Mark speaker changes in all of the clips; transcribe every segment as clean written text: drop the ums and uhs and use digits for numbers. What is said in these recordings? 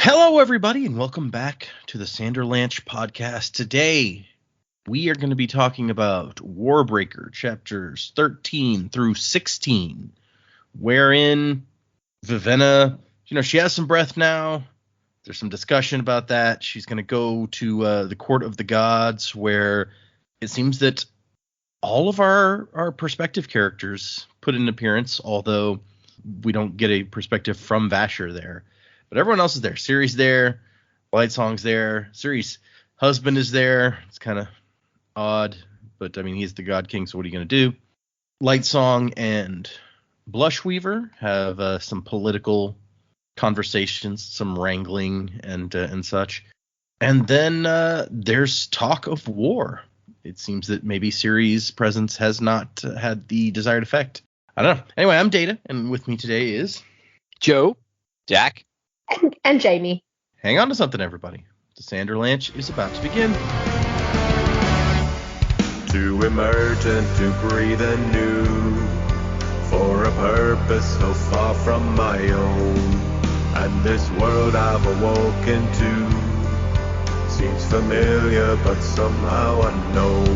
Speaker 1: Hello, everybody, and welcome back to the Sanderlanche podcast. Today, we are going to be talking about Warbreaker, chapters 13 through 16, wherein Vivenna, she has some breath now. There's some discussion about that. She's going to go to the Court of the Gods, where it seems that all of our perspective characters put in an appearance, although we don't get a perspective from Vasher there. But everyone else is there. Siri's there. Lightsong's there. Siri's husband is there. It's kind of odd, but I mean, he's the God King, so what are you going to do? Lightsong and Blushweaver have some political conversations, some wrangling and such. And then there's talk of war. It seems that maybe Siri's presence has not had the desired effect. I don't know. Anyway, I'm Data, and with me today is
Speaker 2: Joe, Jack,
Speaker 3: and Jamie.
Speaker 1: Hang on to something, everybody. The Sanderlanche is about to begin.
Speaker 4: To emerge and to breathe anew, for a purpose so far from my own. And this world I've awoken to seems familiar but somehow unknown.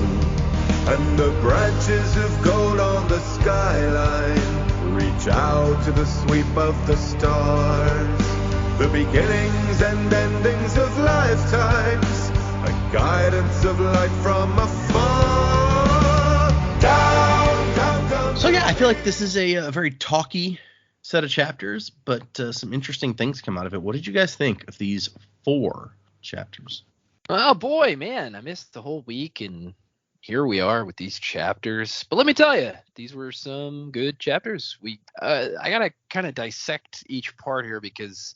Speaker 4: And the branches of gold on the skyline reach out to the sweep of the stars. The beginnings and endings of lifetimes, a guidance of light from afar. Down, down, down.
Speaker 1: So yeah, I feel like this is a very talky set of chapters, but some interesting things come out of it. What did you guys think of these 4 chapters?
Speaker 2: Oh boy, man, I missed the whole week, and here we are with these chapters. But let me tell you, these were some good chapters. I gotta kind of dissect each part here because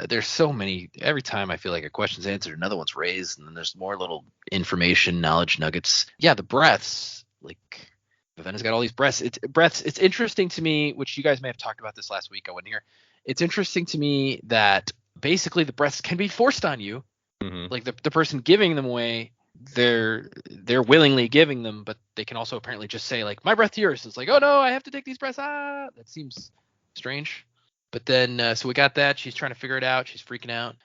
Speaker 2: there's so many. Every time I feel like a question's answered, another one's raised, and then there's more little information, knowledge nuggets. Yeah, the breaths, like Vivenna's got all these breaths. It's interesting to me, which you guys may have talked about this last week. I wasn't here. It's interesting to me that basically the breaths can be forced on you. Mm-hmm. Like the person giving them away, they're willingly giving them, but they can also apparently just say like, my breath, yours. It's like, oh no, I have to take these breaths. That seems strange. But then, so we got that. She's trying to figure it out. She's freaking out.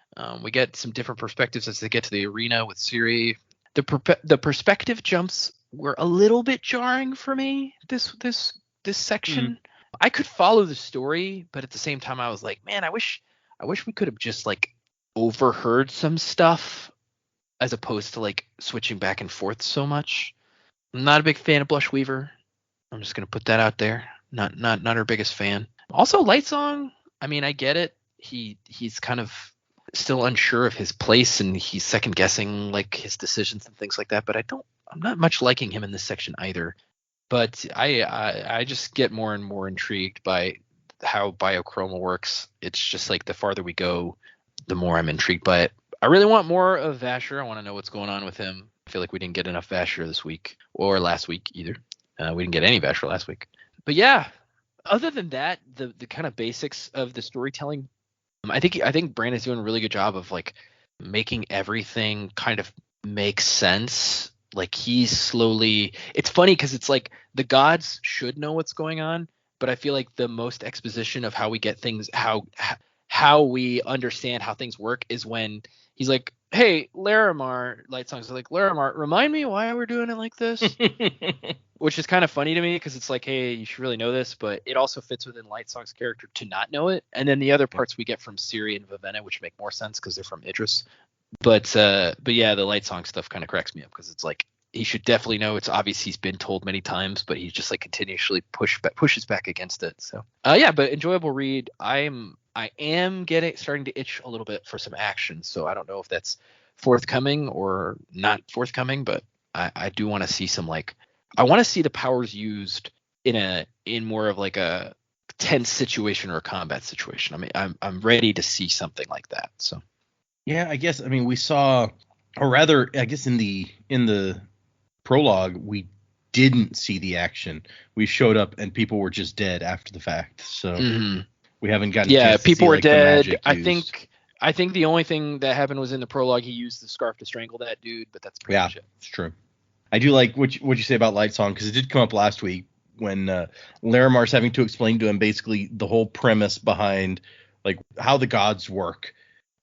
Speaker 2: We get some different perspectives as they get to the arena with Siri. The perspective jumps were a little bit jarring for me. This section. Mm-hmm. I could follow the story, but at the same time, I was like, man, I wish we could have just like overheard some stuff as opposed to like switching back and forth so much. I'm not a big fan of Blushweaver. I'm just gonna put that out there. Not her biggest fan. Also, Lightsong. I mean, I get it. He's kind of still unsure of his place, and he's second guessing like his decisions and things like that. But I'm not much liking him in this section either. But I just get more and more intrigued by how biochroma works. It's just like the farther we go, the more I'm intrigued by it. I really want more of Vasher. I want to know what's going on with him. I feel like we didn't get enough Vasher this week or last week either. We didn't get any Vasher last week. But yeah. Other than that, the kind of basics of the storytelling, I think Brandon's doing a really good job of like making everything kind of make sense. Like he's slowly. It's funny because it's like the gods should know what's going on, but I feel like the most exposition of how we get things, how we understand how things work is when he's like, hey, Larimar, Lightsong's like, Larimar, remind me why we're doing it like this. Which is kind of funny to me because it's like, hey, you should really know this, but it also fits within Lightsong's character to not know it. And then the other parts we get from Siri and Vivenna, which make more sense because they're from Idris. But yeah, the Lightsong stuff kind of cracks me up because it's like he should definitely know. It's obvious he's been told many times, but he's just like continuously pushes back against it. So yeah, but enjoyable read. I am starting to itch a little bit for some action. So I don't know if that's forthcoming or not forthcoming, but I do want to see some like. I want to see the powers used in more of like a tense situation or a combat situation. I mean, I'm ready to see something like that. So,
Speaker 1: yeah, I guess. I mean, we saw, or rather, I guess in the prologue, we didn't see the action. We showed up and people were just dead after the fact. So we haven't gotten.
Speaker 2: Yeah, people
Speaker 1: see,
Speaker 2: were
Speaker 1: like,
Speaker 2: dead. I think the only thing that happened was in the prologue. He used the scarf to strangle that dude, but that's pretty much it.
Speaker 1: It's true. I do like what you say about Lightsong because it did come up last week when Larimar's having to explain to him basically the whole premise behind like how the gods work.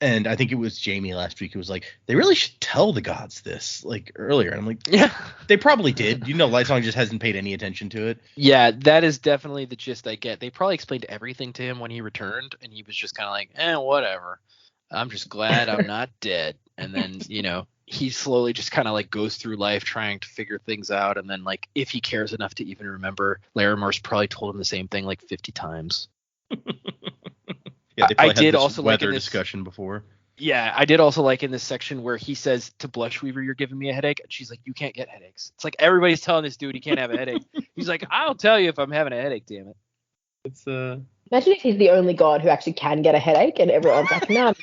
Speaker 1: And I think it was Jamie last week who was like, they really should tell the gods this, like, earlier. And I'm like,
Speaker 2: Yeah.
Speaker 1: they probably did. Lightsong just hasn't paid any attention to it.
Speaker 2: Yeah, that is definitely the gist I get. They probably explained everything to him when he returned, and he was just kind of like, whatever. I'm just glad I'm not dead. And then, he slowly just kind of like goes through life trying to figure things out. And then, like, if he cares enough to even remember, Larimer's probably told him the same thing like 50 times.
Speaker 1: Yeah, they probably
Speaker 2: I did
Speaker 1: had this
Speaker 2: also
Speaker 1: weather
Speaker 2: like in this
Speaker 1: discussion before.
Speaker 2: Yeah, I did also like in this section where he says to Blushweaver, "You're giving me a headache." And she's like, "You can't get headaches." It's like everybody's telling this dude he can't have a headache. He's like, "I'll tell you if I'm having a headache, damn it."
Speaker 1: It's
Speaker 3: Imagine if he's the only god who actually can get a headache, and everyone's like, "No,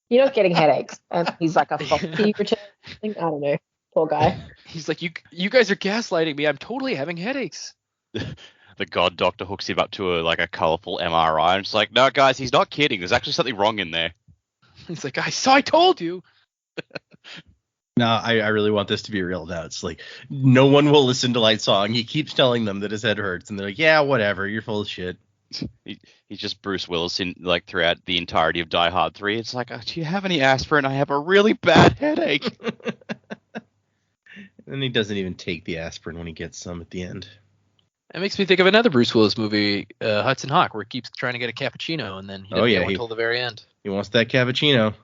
Speaker 3: you're not getting headaches." And he's like a foxy return. I don't know. Poor guy.
Speaker 2: He's like, "You guys are gaslighting me. I'm totally having headaches."
Speaker 5: The god doctor hooks him up to a colourful MRI, and it's like, no, guys, he's not kidding. There's actually something wrong in there.
Speaker 2: He's like, I told you.
Speaker 1: No, I really want this to be real now. It's like, no one will listen to Lightsong. He keeps telling them that his head hurts, and they're like, yeah, whatever, you're full of shit.
Speaker 5: He's just Bruce Willis throughout the entirety of Die Hard 3. It's like, do you have any aspirin? I have a really bad headache.
Speaker 1: And he doesn't even take the aspirin when he gets some at the end.
Speaker 2: It makes me think of another Bruce Willis movie, Hudson Hawk, where he keeps trying to get a cappuccino, and then he doesn't get one until the very end.
Speaker 1: He wants that cappuccino.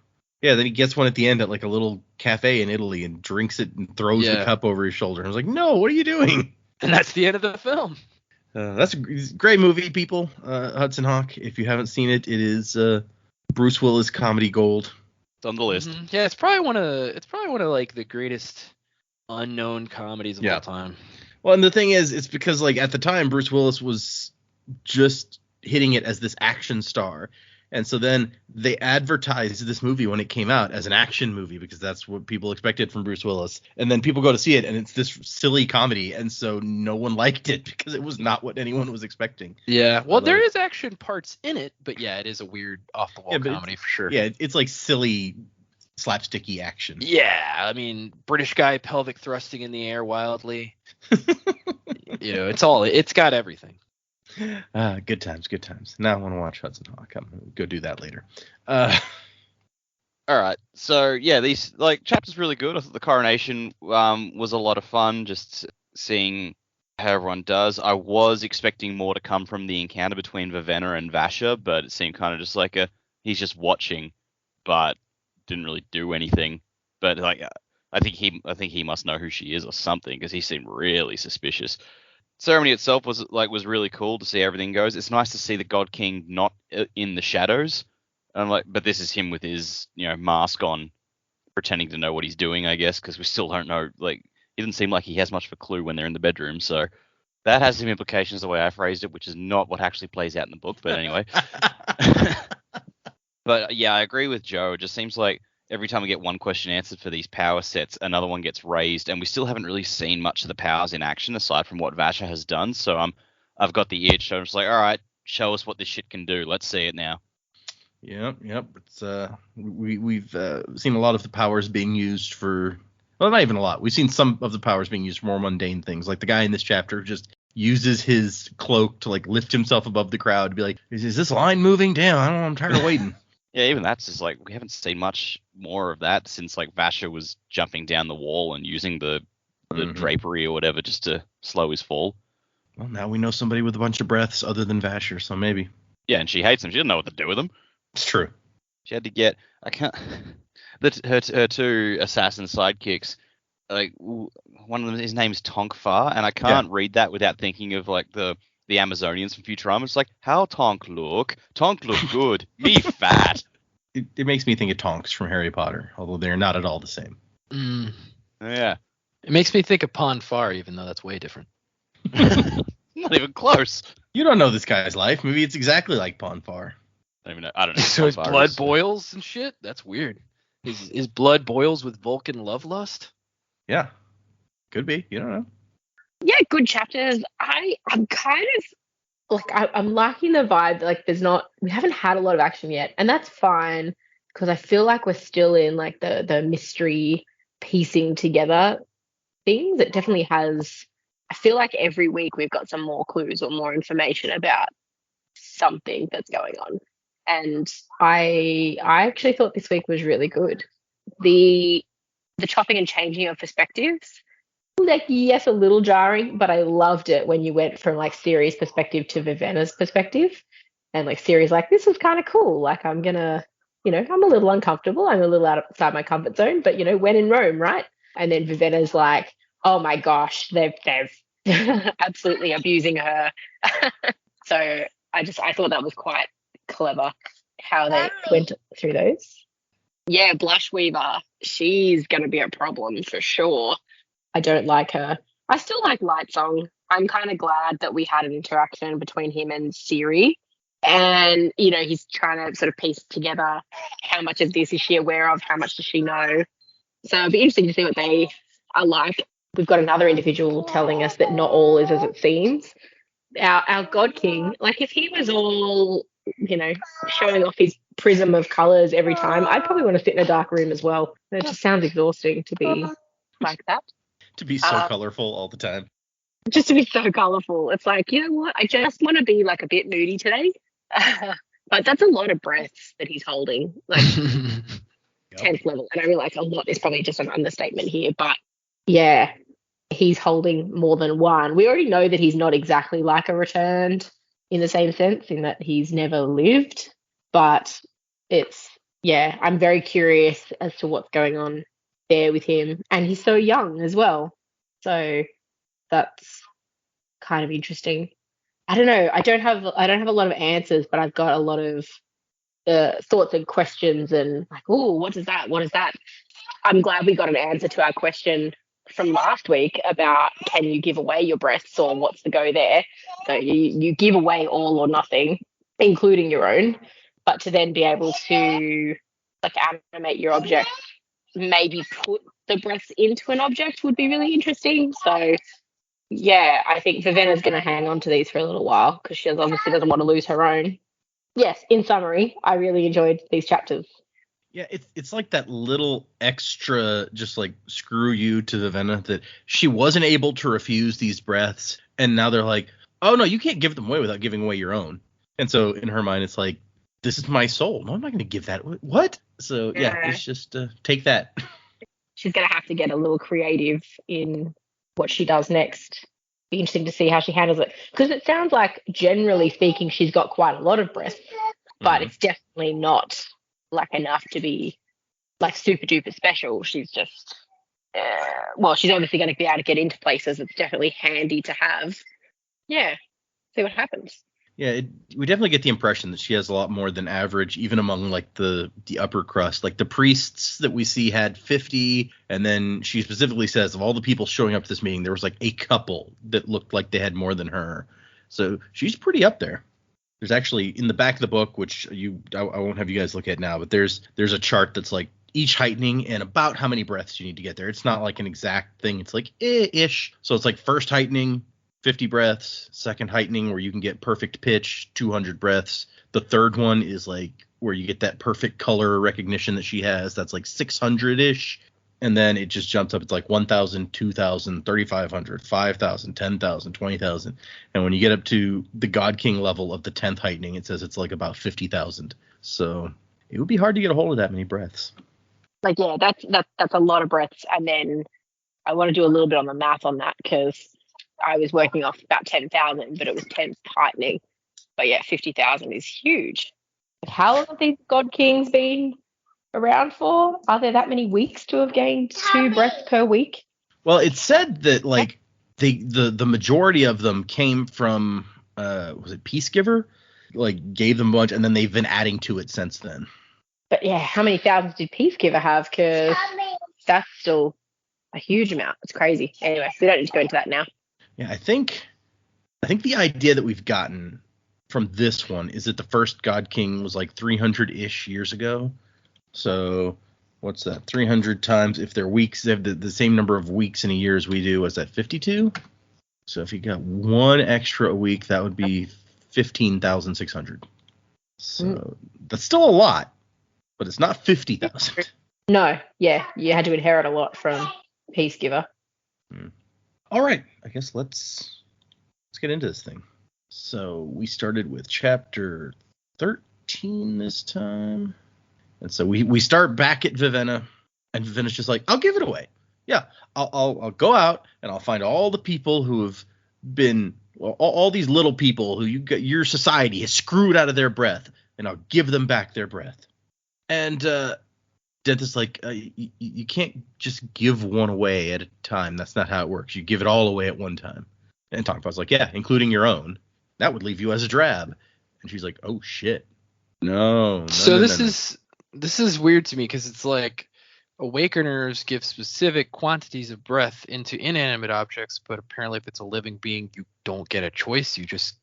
Speaker 1: Yeah, then he gets one at the end at like a little cafe in Italy and drinks it and throws the cup over his shoulder. I was like, no, what are you doing?
Speaker 2: And that's the end of the film.
Speaker 1: That's a great movie, people. Hudson Hawk. If you haven't seen it, it is Bruce Willis comedy gold.
Speaker 5: It's on the list.
Speaker 2: Mm-hmm. Yeah, it's probably one of like the greatest unknown comedies of all time.
Speaker 1: Well, and the thing is, it's because like at the time Bruce Willis was just hitting it as this action star. And so then they advertised this movie when it came out as an action movie because that's what people expected from Bruce Willis. And then people go to see it and it's this silly comedy. And so no one liked it because it was not what anyone was expecting.
Speaker 2: Yeah. Well, there is action parts in it, but yeah, it is a weird off the wall comedy for sure.
Speaker 1: Yeah. It's like silly slapsticky action.
Speaker 2: Yeah. I mean, British guy pelvic thrusting in the air wildly. It's got everything.
Speaker 1: Good times. Now I want to watch Hudson Hawk. I'm gonna go do that later. All
Speaker 5: right. So yeah, these chapters really good. I thought the coronation was a lot of fun. Just seeing how everyone does. I was expecting more to come from the encounter between Vivenna and Vasher, but it seemed kind of just like he's just watching, but didn't really do anything. But I think he must know who she is or something because he seemed really suspicious. Ceremony itself was really cool to see everything goes. It's nice to see the God King not in the shadows. But this is him with his mask on, pretending to know what he's doing, I guess, because we still don't know. Like, it doesn't seem like he has much of a clue when they're in the bedroom. So that has some implications the way I phrased it, which is not what actually plays out in the book. But anyway. But yeah, I agree with Joe. It just seems like every time we get one question answered for these power sets, another one gets raised, and we still haven't really seen much of the powers in action aside from what Vasher has done. So I've got the itch. So I'm just like, all right, show us what this shit can do. Let's see it now.
Speaker 1: Yep. It's we've seen a lot of the powers being used for, well, not even a lot. We've seen some of the powers being used for more mundane things. Like the guy in this chapter just uses his cloak to like lift himself above the crowd to be like, is this line moving? Damn, I don't know. I'm tired of waiting.
Speaker 5: Yeah, even that's just like we haven't seen much more of that since like Vasher was jumping down the wall and using the drapery or whatever just to slow his fall.
Speaker 1: Well, now we know somebody with a bunch of breaths other than Vasher, so maybe.
Speaker 5: Yeah, and she hates him. She doesn't know what to do with them.
Speaker 1: It's true.
Speaker 5: She had to get her two assassin sidekicks. Like one of them, his name's Tonk Far, and I can't read that without thinking of like the Amazonians from Futurama. It's like, how Tonk look? Tonk look good. Me fat.
Speaker 1: It makes me think of Tonks from Harry Potter, although they're not at all the same.
Speaker 5: Yeah.
Speaker 2: It makes me think of Pon Far, even though that's way different.
Speaker 5: Not even close.
Speaker 1: You don't know this guy's life. Maybe it's exactly like Pon Far.
Speaker 5: I don't know.
Speaker 2: So his blood boils and shit? That's weird. His blood boils with Vulcan love lust?
Speaker 1: Yeah. Could be. You don't know.
Speaker 3: Yeah, good chapters. I'm kind of like I'm liking the vibe. Like we haven't had a lot of action yet, and that's fine because I feel like we're still in like the mystery piecing together things. It definitely has. I feel like every week we've got some more clues or more information about something that's going on. And I actually thought this week was really good. The chopping and changing of perspectives, like, yes, a little jarring, but I loved it when you went from like Siri's perspective to Vivenna's perspective. And like Siri's like, this is kind of cool. Like, I'm gonna, I'm a little uncomfortable. I'm a little outside my comfort zone, but when in Rome, right? And then Vivenna's like, oh my gosh, they've absolutely abusing her. So I thought that was quite clever how they went through those. Yeah, Blush Weaver, she's going to be a problem for sure. I don't like her. I still like Lightsong. I'm kind of glad that we had an interaction between him and Siri. And, he's trying to sort of piece together how much of this is she aware of, how much does she know. So it'll be interesting to see what they are like. We've got another individual telling us that not all is as it seems. Our God King, like if he was all, showing off his prism of colours every time, I'd probably want to sit in a dark room as well. It just sounds exhausting to be like that.
Speaker 1: To be so colorful all the time.
Speaker 3: Just to be so colourful. It's like, you know what? I just want to be like a bit moody today. But that's a lot of breaths that he's holding, like 10th level. And I realize a lot is probably just an understatement here, but yeah, he's holding more than one. We already know that he's not exactly like a returned in the same sense, in that he's never lived, but I'm very curious as to what's going on there with him. And he's so young as well. So that's kind of interesting. I don't know. I don't have a lot of answers, but I've got a lot of thoughts and questions and like, oh, what is that? What is that? I'm glad we got an answer to our question from last week about can you give away your breasts or what's the go there. So you give away all or nothing, including your own, but to then be able to like animate your object, maybe put the breasts into an object would be really interesting. So yeah, I think Vivenna's going to hang on to these for a little while because she obviously doesn't want to lose her own. Yes, in summary, I really enjoyed these chapters.
Speaker 1: Yeah, it's like that little extra just like screw you to Vivenna that she wasn't able to refuse these breaths, and now they're like, oh no, you can't give them away without giving away your own. And so in her mind, it's like, this is my soul. No, I'm not going to give that. What? So yeah, it's just take that.
Speaker 3: She's going to have to get a little creative in what she does next. Be interesting to see how she handles it, because it sounds like, generally speaking, she's got quite a lot of breasts, but it's definitely not like enough to be like super duper special. She's just she's obviously going to be able to get into places. It's definitely handy to have. Yeah, see what happens.
Speaker 1: Yeah, we definitely get the impression that she has a lot more than average, even among like the upper crust. Like the priests that we see had 50, and then she specifically says of all the people showing up to this meeting, there was like a couple that looked like they had more than her. So she's pretty up there. There's actually in the back of the book, which I won't have you guys look at now, but there's a chart that's like each heightening and about how many breaths you need to get there. It's not like an exact thing. It's like ish. So it's like first heightening, 50 breaths, second heightening where you can get perfect pitch, 200 breaths. The third one is like where you get that perfect color recognition that she has. That's like 600-ish. And then it just jumps up. It's like 1,000, 2,000, 3,500, 5,000, 10,000, 20,000. And when you get up to the God King level of the 10th heightening, it says it's like about 50,000. So it would be hard to get a hold of that many breaths.
Speaker 3: Like, yeah, that's a lot of breaths. And then I want to do a little bit on the math on that, because I was working off about 10,000, but it was 10th heightening. But yeah, 50,000 is huge. How long have these God Kings been around for? Are there that many weeks to have gained 2 breaths per week?
Speaker 1: Well, it said that like the majority of them came from was it Peacegiver? Like gave them a bunch, and then they've been adding to it since then.
Speaker 3: But yeah, how many thousands did Peacegiver have? Because that's still a huge amount. It's crazy. Anyway, we don't need to go into that now.
Speaker 1: Yeah, I think the idea that we've gotten from this one is that the first God King was like 300-ish years ago. So what's that? 300 times, if they're weeks, they have the same number of weeks in a year as we do. Was that 52? So if you got one extra a week, that would be 15,600. So that's still a lot, but it's not 50,000.
Speaker 3: No, yeah, you had to inherit a lot from Peacegiver.
Speaker 1: All right, I guess let's get into this thing. So we started with chapter 13. 16 this time. And so we start back at Vivenna, and Vivenna's just like, I'll give it away. Yeah, I'll go out and I'll find all the people who have been, all these little people who your society has screwed out of their breath, and I'll give them back their breath. And Denth is like, you can't just give one away at a time. That's not how it works. You give it all away at one time. And Tongfa's like, yeah, including your own. That would leave you as a drab. And she's like, oh shit, no.
Speaker 2: So this is weird to me, because it's like Awakeners give specific quantities of breath into inanimate objects, but apparently if it's a living being, you don't get a choice. You just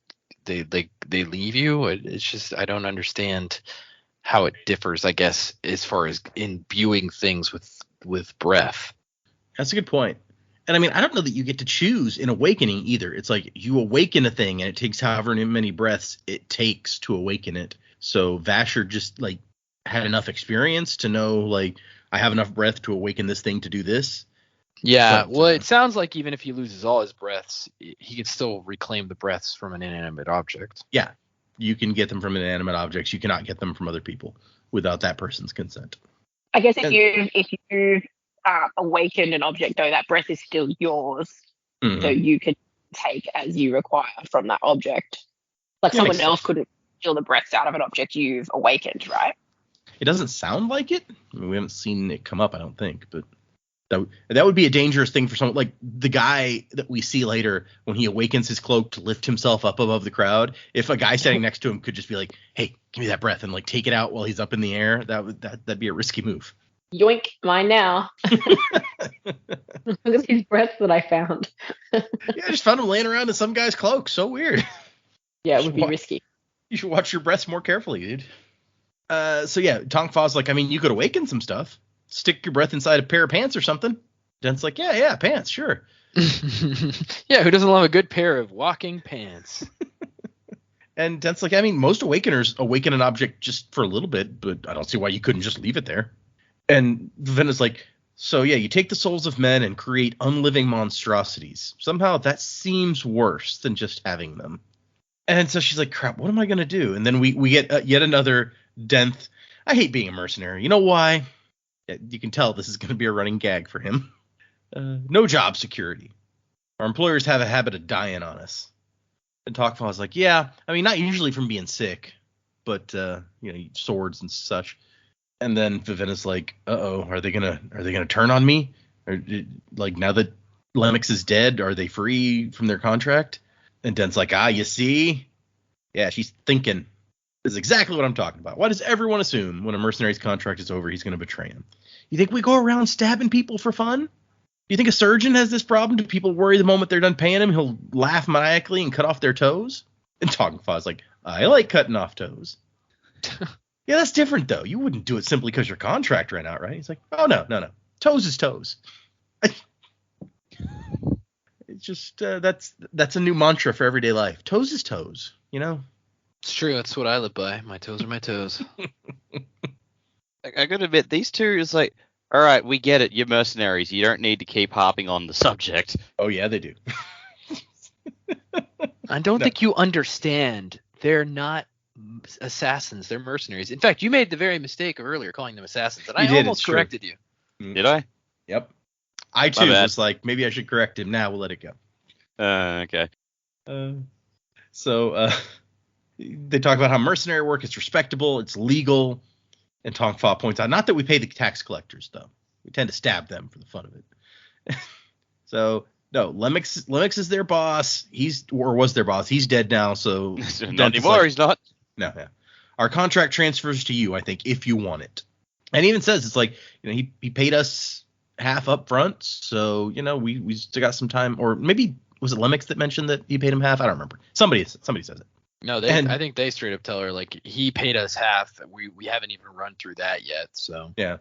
Speaker 2: they leave you. It's just, I don't understand how it differs, I guess, as far as imbuing things with breath.
Speaker 1: That's a good point. And I mean, I don't know that you get to choose in awakening either. It's like you awaken a thing and it takes however many breaths it takes to awaken it. So Vasher just like had enough experience to know, like, I have enough breath to awaken this thing to do this.
Speaker 2: Yeah, well, it sounds like even if he loses all his breaths, he can still reclaim the breaths from an inanimate object.
Speaker 1: Yeah, you can get them from inanimate objects. You cannot get them from other people without that person's consent.
Speaker 3: I guess if you awakened an object, though, that breath is still yours, so you can take as you require from that object. Like someone else couldn't steal the breaths out of an object you've awakened, right?
Speaker 1: It doesn't sound like it. I mean, we haven't seen it come up, I don't think, but that would be a dangerous thing for someone like the guy that we see later when he awakens his cloak to lift himself up above the crowd. If a guy standing next to him could just be like, "Hey, give me that breath," and like take it out while he's up in the air, that'd be a risky move.
Speaker 3: Yoink, mine now. Look at these breaths that I found.
Speaker 1: Yeah, I just found them laying around in some guy's cloak. So weird.
Speaker 3: Yeah, it would be risky.
Speaker 1: You should watch your breaths more carefully, dude. So yeah, Tongfa's like, I mean, you could awaken some stuff. Stick your breath inside a pair of pants or something. Dent's like, yeah, pants, sure.
Speaker 2: Yeah, who doesn't love a good pair of walking pants?
Speaker 1: And Dent's like, I mean, most awakeners awaken an object just for a little bit, but I don't see why you couldn't just leave it there. And Vivenna's like, so yeah, you take the souls of men and create unliving monstrosities. Somehow that seems worse than just having them. And so she's like, crap, what am I going to do? And then we get yet another Denth. I hate being a mercenary. You know why? You can tell this is going to be a running gag for him. No job security. Our employers have a habit of dying on us. And Tongfa's like, yeah, I mean, not usually from being sick, but swords and such. And then Vivenna's like, uh-oh, are they gonna turn on me? Or, like, now that Lemix is dead, are they free from their contract? And Dent's like, you see? Yeah, she's thinking. This is exactly what I'm talking about. Why does everyone assume when a mercenary's contract is over, he's going to betray him? You think we go around stabbing people for fun? Do you think a surgeon has this problem? Do people worry the moment they're done paying him, he'll laugh maniacally and cut off their toes? And Tongfa's like, I like cutting off toes. Yeah, that's different, though. You wouldn't do it simply because your contract ran out, right? He's like, oh, no. Toes is toes. It's just, that's a new mantra for everyday life. Toes is toes, you know?
Speaker 2: It's true. That's what I live by. My toes are my toes.
Speaker 5: I gotta admit, these two is like, all right, we get it. You're mercenaries. You don't need to keep harping on the subject.
Speaker 1: Oh, yeah, they do.
Speaker 2: I don't think you understand. They're not assassins. They're mercenaries. In fact, you made the very mistake of earlier calling them assassins, and I almost corrected you.
Speaker 5: Did I?
Speaker 1: Yep. I, too, was like, maybe I should correct him. Now we'll let it go.
Speaker 5: Okay.
Speaker 1: So they talk about how mercenary work is respectable, it's legal, and Tongfa points out, not that we pay the tax collectors, though. We tend to stab them for the fun of it. So, no, Lemix is their boss. Was their boss. He's dead now, so...
Speaker 5: Not anymore, he's not.
Speaker 1: No, yeah. Our contract transfers to you, I think, if you want it. And he even says, it's like, he paid us half up front, so, we still got some time. Or maybe, was it Lemix that mentioned that he paid him half? I don't remember. Somebody says it.
Speaker 2: No, I think they straight up tell her, like, he paid us half. We haven't even run through that yet, so.
Speaker 1: Yeah.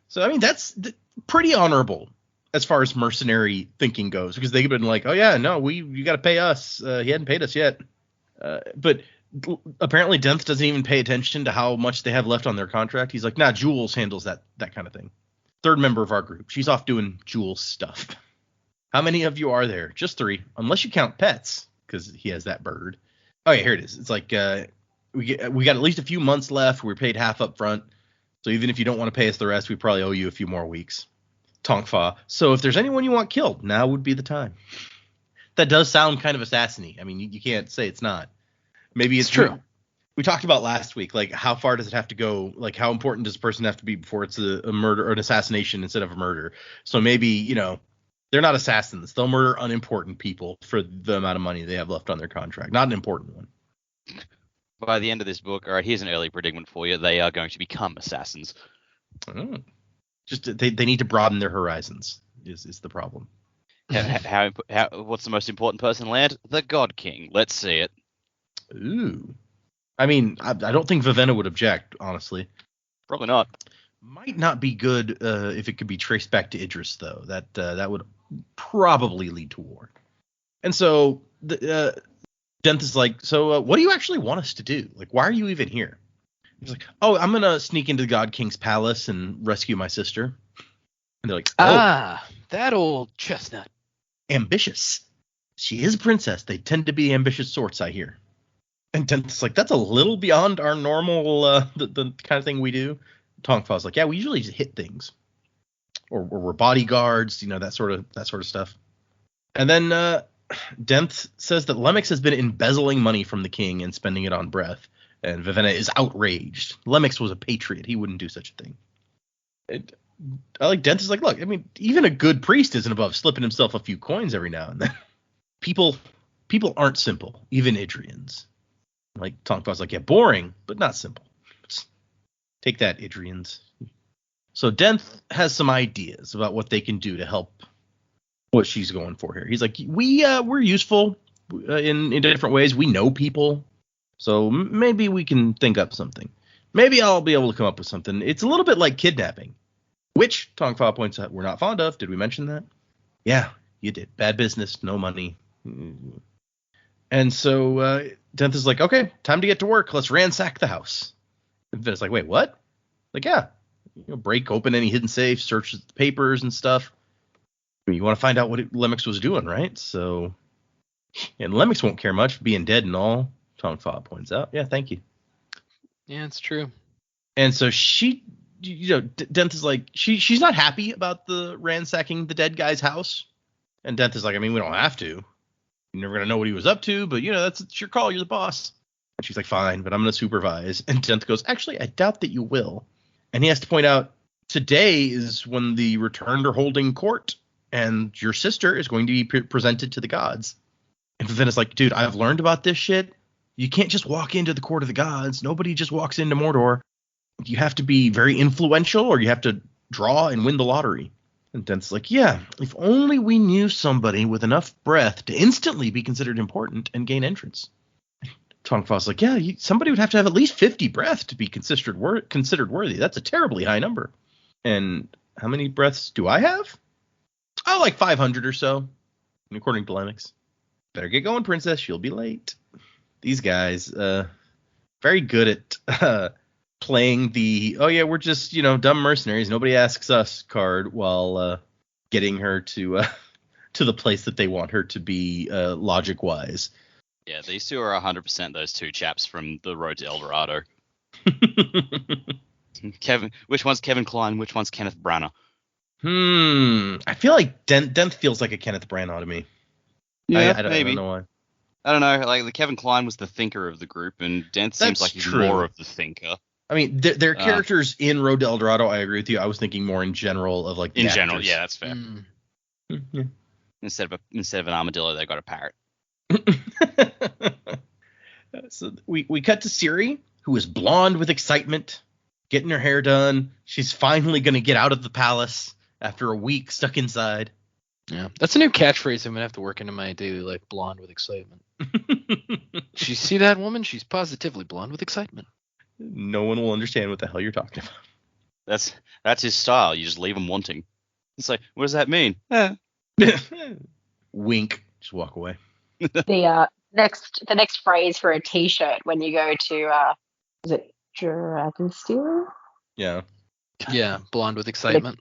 Speaker 1: So, I mean, that's pretty honorable as far as mercenary thinking goes, because they've been like, oh, yeah, no, you got to pay us. He hadn't paid us yet. But apparently Denth doesn't even pay attention to how much they have left on their contract. He's like, nah, Jules handles that kind of thing. Third member of our group. She's off doing Jules stuff. How many of you are there? Just 3, unless you count pets, because he has that bird. Oh, yeah, here it is. It's like we got at least a few months left. We're paid half up front. So even if you don't want to pay us the rest, we probably owe you a few more weeks. Tongfa. So if there's anyone you want killed, now would be the time. That does sound kind of assassin-y. I mean, you can't say it's not. Maybe it's
Speaker 2: true.
Speaker 1: We talked about last week, like how far does it have to go? Like how important does a person have to be before it's a murder or an assassination instead of a murder? So maybe, they're not assassins. They'll murder unimportant people for the amount of money they have left on their contract. Not an important one.
Speaker 5: By the end of this book, all right, here's an early predicament for you. They are going to become assassins.
Speaker 1: Oh. Just they need to broaden their horizons is the problem.
Speaker 5: What's the most important person in land? The God King. Let's see it.
Speaker 1: Ooh. I mean, I don't think Vivenna would object, honestly.
Speaker 5: Probably not.
Speaker 1: Might not be good if it could be traced back to Idris, though. That would probably lead to war. And so Denth is like, so what do you actually want us to do? Like, why are you even here? He's like, oh, I'm going to sneak into the God King's palace and rescue my sister. And they're like, oh.
Speaker 2: That old chestnut.
Speaker 1: Ambitious. She is a princess. They tend to be ambitious sorts, I hear. And Denth's like, that's a little beyond our normal, the kind of thing we do. Tongfa's like, yeah, we usually just hit things. Or we're bodyguards, that sort of stuff. And then Denth says that Lemix has been embezzling money from the king and spending it on breath. And Vivenna is outraged. Lemix was a patriot. He wouldn't do such a thing. I like Denth is like, look, I mean, even a good priest isn't above slipping himself a few coins every now and then. People aren't simple, even Idrians. Like Tongfa's like, yeah, boring, but not simple. Take that, Idrians. So Denth has some ideas about what they can do to help what she's going for here. He's like, we're useful in different ways. We know people, so maybe we can think up something. Maybe I'll be able to come up with something. It's a little bit like kidnapping, which Tongfa points out we're not fond of. Did we mention that? Yeah, you did. Bad business, no money. And so Denth is like, okay, time to get to work. Let's ransack the house. And Vivenna's like, wait, what? Like, yeah, break open any hidden safes, search the papers and stuff. I mean, you want to find out what Lemix was doing, right? So, and Lemix won't care much, being dead and all. Tongfa points out. Yeah, thank you.
Speaker 2: Yeah, it's true. And
Speaker 1: so she, Denth is like, she's not happy about the ransacking the dead guy's house. And Denth is like, I mean, we don't have to. You're never going to know what he was up to, but, it's your call. You're the boss. And she's like, fine, but I'm going to supervise. And Denth goes, actually, I doubt that you will. And he has to point out, today is when the returned are holding court, and your sister is going to be presented to the gods. And Vivenna's like, dude, I've learned about this shit. You can't just walk into the court of the gods. Nobody just walks into Mordor. You have to be very influential, or you have to draw and win the lottery. And Denth's like, yeah, if only we knew somebody with enough breath to instantly be considered important and gain entrance. Tongfa's like, yeah, somebody would have to have at least 50 breath to be considered worthy. That's a terribly high number. And how many breaths do I have? Oh, like 500 or so, according to Lemix. Better get going, princess. You'll be late. These guys, very good at playing the, oh yeah, we're just, dumb mercenaries. Nobody asks us card while getting her to the place that they want her to be logic-wise.
Speaker 5: Yeah, these two are 100% those two chaps from the Road to El Dorado. Which one's Kevin Kline? Which one's Kenneth Branagh?
Speaker 1: I feel like Denth feels like a Kenneth Branagh to me.
Speaker 5: Yeah,
Speaker 1: I
Speaker 5: maybe.
Speaker 1: I don't know why.
Speaker 5: I don't know. Like, the Kevin Kline was the thinker of the group, and Denth seems like he's more of the thinker.
Speaker 1: I mean, their characters in Road to El Dorado, I agree with you. I was thinking more in general of like the
Speaker 5: in
Speaker 1: actors.
Speaker 5: general, yeah, that's fair.
Speaker 1: Yeah.
Speaker 5: Instead of an armadillo, they got a parrot.
Speaker 1: So we cut to Siri, who is blonde with excitement, getting her hair done. She's finally going to get out of the palace after a week stuck inside.
Speaker 2: Yeah, that's a new catchphrase I'm going to have to work into my daily life, blonde with excitement. You see that woman? She's positively blonde with excitement.
Speaker 1: No one will understand what the hell you're talking about.
Speaker 5: That's his style. You just leave him wanting. It's like, what does that mean?
Speaker 1: Wink. Just walk away.
Speaker 3: The next phrase for a T-shirt when you go to is it Dragon Stealer?
Speaker 1: Yeah.
Speaker 2: Yeah, blonde with excitement.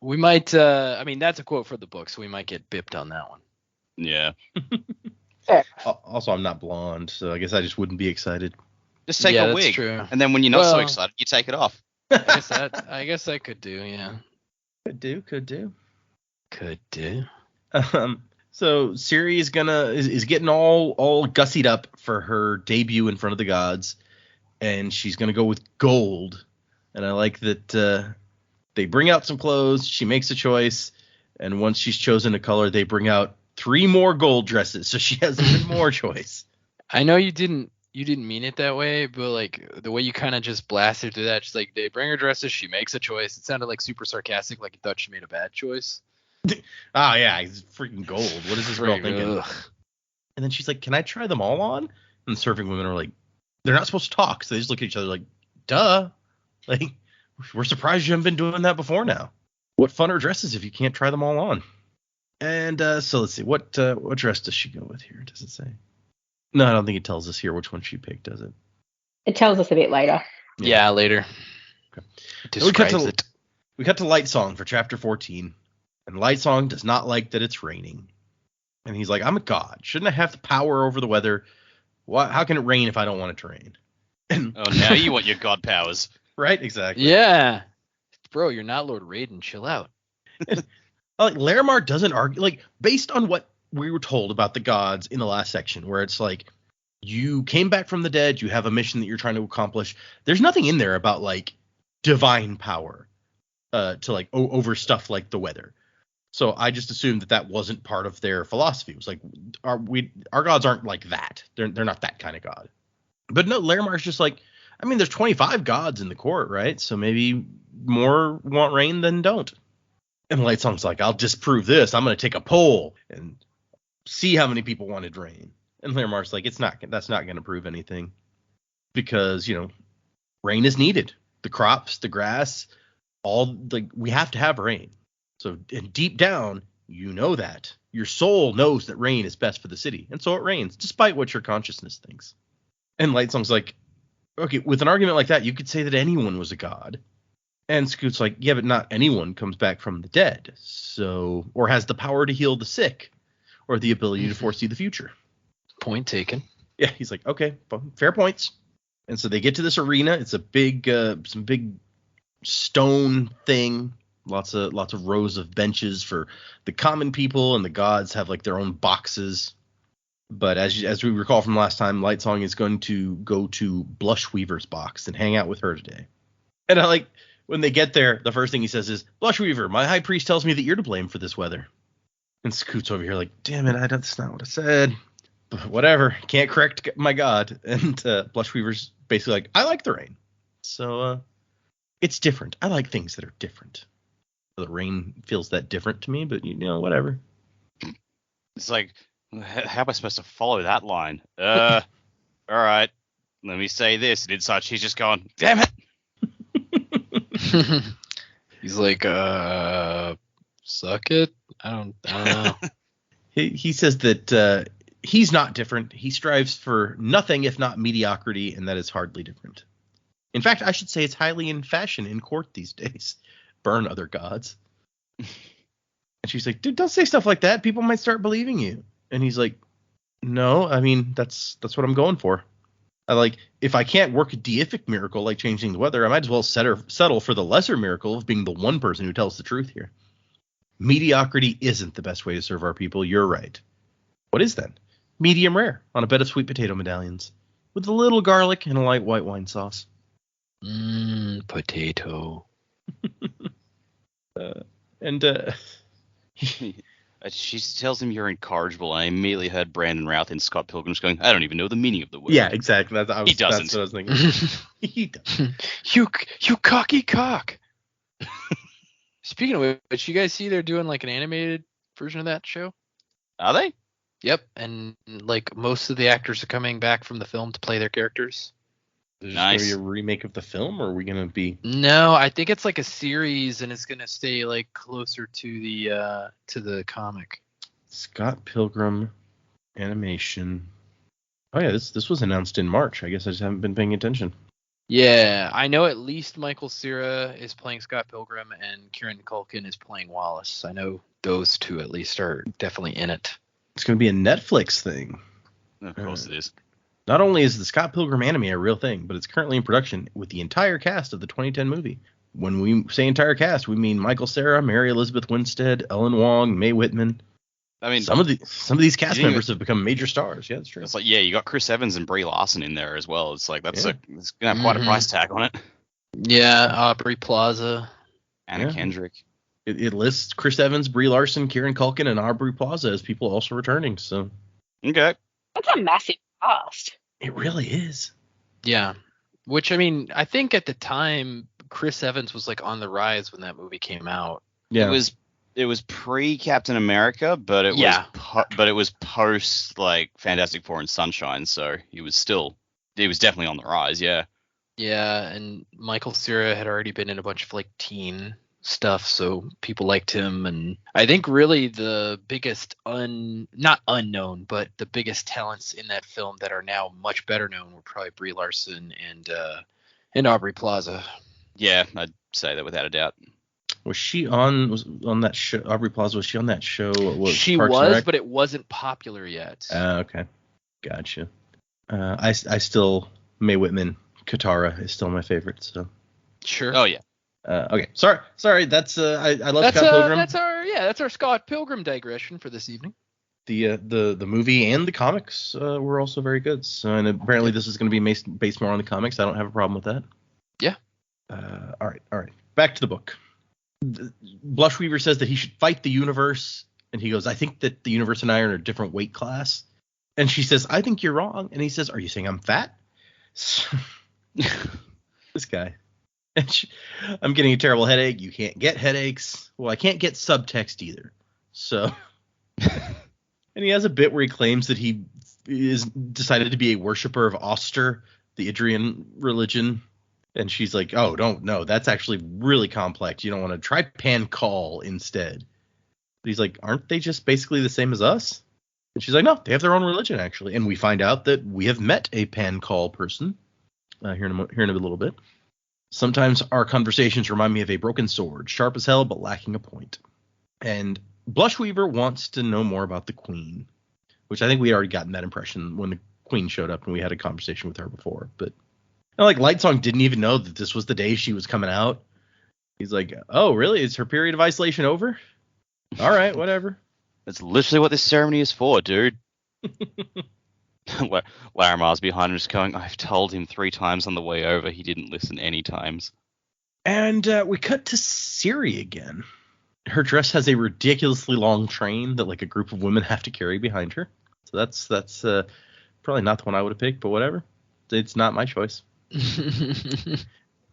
Speaker 2: We might. I mean, that's a quote for the book, so we might get bipped on that one.
Speaker 5: Yeah.
Speaker 3: Fair.
Speaker 1: Also, I'm not blonde, so I guess I just wouldn't be excited.
Speaker 5: Just take
Speaker 2: Yeah,
Speaker 5: a
Speaker 2: that's
Speaker 5: wig,
Speaker 2: true.
Speaker 5: and then when you're not so
Speaker 2: Well-
Speaker 5: excited, you take it off.
Speaker 2: I guess that could do, yeah.
Speaker 1: Could do.
Speaker 2: Could do.
Speaker 1: So Siri is getting all gussied up for her debut in front of the gods, and she's gonna go with gold. And I like that they bring out some clothes. She makes a choice, and once she's chosen a color, they bring out 3 more gold dresses, so she has even more choice.
Speaker 2: I know you didn't mean it that way, but like the way you kind of just blasted through that, just like they bring her dresses, she makes a choice. It sounded like super sarcastic, like you thought she made a bad choice.
Speaker 1: Oh yeah, it's freaking gold. What is this girl thinking?
Speaker 2: Ugh.
Speaker 1: And then she's like, "Can I try them all on?" And the serving women are like, "They're not supposed to talk," so they just look at each other like, "Duh." Like, we're surprised you haven't been doing that before now. What fun are dresses if you can't try them all on? And so let's see, what dress does she go with here? Does it say? No, I don't think it tells us here which one she picked, does it?
Speaker 3: It tells us a bit later.
Speaker 2: Yeah, later.
Speaker 1: Okay.
Speaker 2: It describes it.
Speaker 1: We cut to Lightsong for chapter 14, and Lightsong does not like that it's raining. And he's like, "I'm a god. Shouldn't I have the power over the weather? How can it rain if I don't want it to rain?" And,
Speaker 5: Oh, now you want your god powers.
Speaker 1: right, exactly.
Speaker 2: Yeah. Bro, you're not Lord Raiden. Chill out.
Speaker 1: Like Larimar doesn't argue, like based on what we were told about the gods in the last section, where it's like you came back from the dead, you have a mission that you're trying to accomplish. There's nothing in there about like divine power to like over stuff like the weather. So I just assumed that wasn't part of their philosophy. It was like our gods aren't like that. They're not that kind of god. But no, Larimar's just like, I mean, there's 25 gods in the court, right? So maybe more want rain than don't. And Lightsong's like, "I'll disprove this. I'm going to take a poll and see how many people wanted rain." And Larimar's like, that's not going to prove anything because, rain is needed. The crops, the grass, we have to have rain. So and deep down, you know that. Your soul knows that rain is best for the city. And so it rains, despite what your consciousness thinks. And Lightsong's like, okay, with an argument like that, you could say that anyone was a god. And Scoot's like, yeah, but not anyone comes back from the dead, or has the power to heal the sick, or the ability to foresee the future.
Speaker 2: Point taken.
Speaker 1: Yeah, he's like, okay, fair points. And so they get to this arena. It's a big, some big stone thing. Lots of rows of benches for the common people, and the gods have like their own boxes. But as we recall from last time, Lightsong is going to go to Blushweaver's box and hang out with her today. And I like, when they get there, the first thing he says is, "Blushweaver, my high priest tells me that you're to blame for this weather." And Scoot's over here like, "Damn it, that's not what I said. But whatever, can't correct my god." And Blushweaver's basically like, "I like the rain. So it's different. I like things that are different." The rain feels that different to me, but whatever.
Speaker 5: It's like, how am I supposed to follow that line? All right, let me say this. And inside she's just going, "Damn it."
Speaker 2: He's like, suck it. I don't know.
Speaker 1: He says that he's not different. He strives for nothing if not mediocrity, and that is hardly different. In fact, I should say it's highly in fashion in court these days. Burn other gods. And she's like, "Dude, don't say stuff like that. People might start believing you." And he's like, "No, I mean, that's what I'm going for. If I can't work a deific miracle like changing the weather, I might as well settle for the lesser miracle of being the one person who tells the truth here. Mediocrity isn't the best way to serve our people. You're right. What is then? Medium rare on a bed of sweet potato medallions with a little garlic and a light white wine sauce."
Speaker 2: Potato.
Speaker 5: She tells him you're incorrigible, and I immediately heard Brandon Routh and Scott Pilgrim just going, "I don't even know the meaning of the word."
Speaker 1: Yeah, exactly.
Speaker 5: He doesn't.
Speaker 1: That's what I was thinking. He doesn't.
Speaker 2: You cocky cock. Speaking of which, you guys see they're doing like an animated version of that show?
Speaker 5: Are they?
Speaker 2: Yep, and like most of the actors are coming back from the film to play their characters.
Speaker 1: Is this
Speaker 5: Nice.
Speaker 1: going to be a remake of the film, or are we going to be...
Speaker 2: No, I think it's like a series, and it's gonna stay like closer to the comic.
Speaker 1: Scott Pilgrim animation? Oh yeah, this was announced in March. I guess I just haven't been paying attention.
Speaker 2: Yeah, I know at least Michael Cera is playing Scott Pilgrim, and Kieran Culkin is playing Wallace. I know those two at least are definitely in it.
Speaker 1: It's going to be a Netflix thing.
Speaker 5: Of course it is.
Speaker 1: Not only is the Scott Pilgrim anime a real thing, but it's currently in production with the entire cast of the 2010 movie. When we say entire cast, we mean Michael Cera, Mary Elizabeth Winstead, Ellen Wong, Mae Whitman.
Speaker 5: I mean,
Speaker 1: some of these cast members have become major stars. Yeah, that's true.
Speaker 5: It's like, yeah, you got Chris Evans and Brie Larson in there as well. It's like it's gonna have quite a price tag on it.
Speaker 2: Yeah, Aubrey Plaza,
Speaker 5: Anna Kendrick.
Speaker 1: It lists Chris Evans, Brie Larson, Kieran Culkin, and Aubrey Plaza as people also returning. So
Speaker 5: okay,
Speaker 3: that's a massive cast.
Speaker 1: It really is.
Speaker 2: Yeah, which I mean, I think at the time Chris Evans was like on the rise when that movie came out.
Speaker 1: Yeah,
Speaker 5: it was pre Captain America, but it was post like Fantastic Four and Sunshine, so he was definitely on the rise. Yeah. Yeah,
Speaker 2: and Michael Cera had already been in a bunch of like teen stuff, so people liked him. And I think really the biggest not unknown, but the biggest talents in that film that are now much better known were probably Brie Larson and Aubrey Plaza.
Speaker 5: Yeah, I'd say that without a doubt.
Speaker 1: Was she on that show? Aubrey Plaza, was she on that show?
Speaker 2: She was, but it wasn't popular yet.
Speaker 1: Okay, gotcha. I still Mae Whitman, Katara is still my favorite. So
Speaker 2: sure.
Speaker 5: Oh yeah.
Speaker 1: Okay, sorry. That's I love Scott Pilgrim.
Speaker 2: That's our Scott Pilgrim digression for this evening.
Speaker 1: The movie and the comics were also very good. So, and apparently this is going to be based more on the comics. I don't have a problem with that.
Speaker 2: Yeah.
Speaker 1: All right. Back to the book. Blushweaver says that he should fight the universe, and he goes, I think that the universe and I are in a different weight class. And she says, I think you're wrong. And he says, are you saying I'm fat? This guy. And I'm getting a terrible headache. You can't get headaches. Well, I can't get subtext either. So, and he has a bit where he claims that he is decided to be a worshiper of Oster, the Idrian religion. And she's like, oh, no, that's actually really complex. You don't want to try Pan-Call instead. But he's like, aren't they just basically the same as us? And she's like, no, they have their own religion, actually. And we find out that we have met a Pan-Call person here in a little bit. Sometimes our conversations remind me of a broken sword, sharp as hell, but lacking a point. And Blushweaver wants to know more about the Queen, which I think we had already gotten that impression when the Queen showed up and we had a conversation with her before. But like Lightsong didn't even know that this was the day she was coming out. He's like, oh, really? Is her period of isolation over? All right, whatever.
Speaker 5: That's literally what this ceremony is for, dude. Larimar's behind him just going, I've told him 3 times on the way over. He didn't listen any times.
Speaker 1: And we cut to Siri again. Her dress has a ridiculously long train that like a group of women have to carry behind her. So that's probably not the one I would have picked, but whatever. It's not my choice.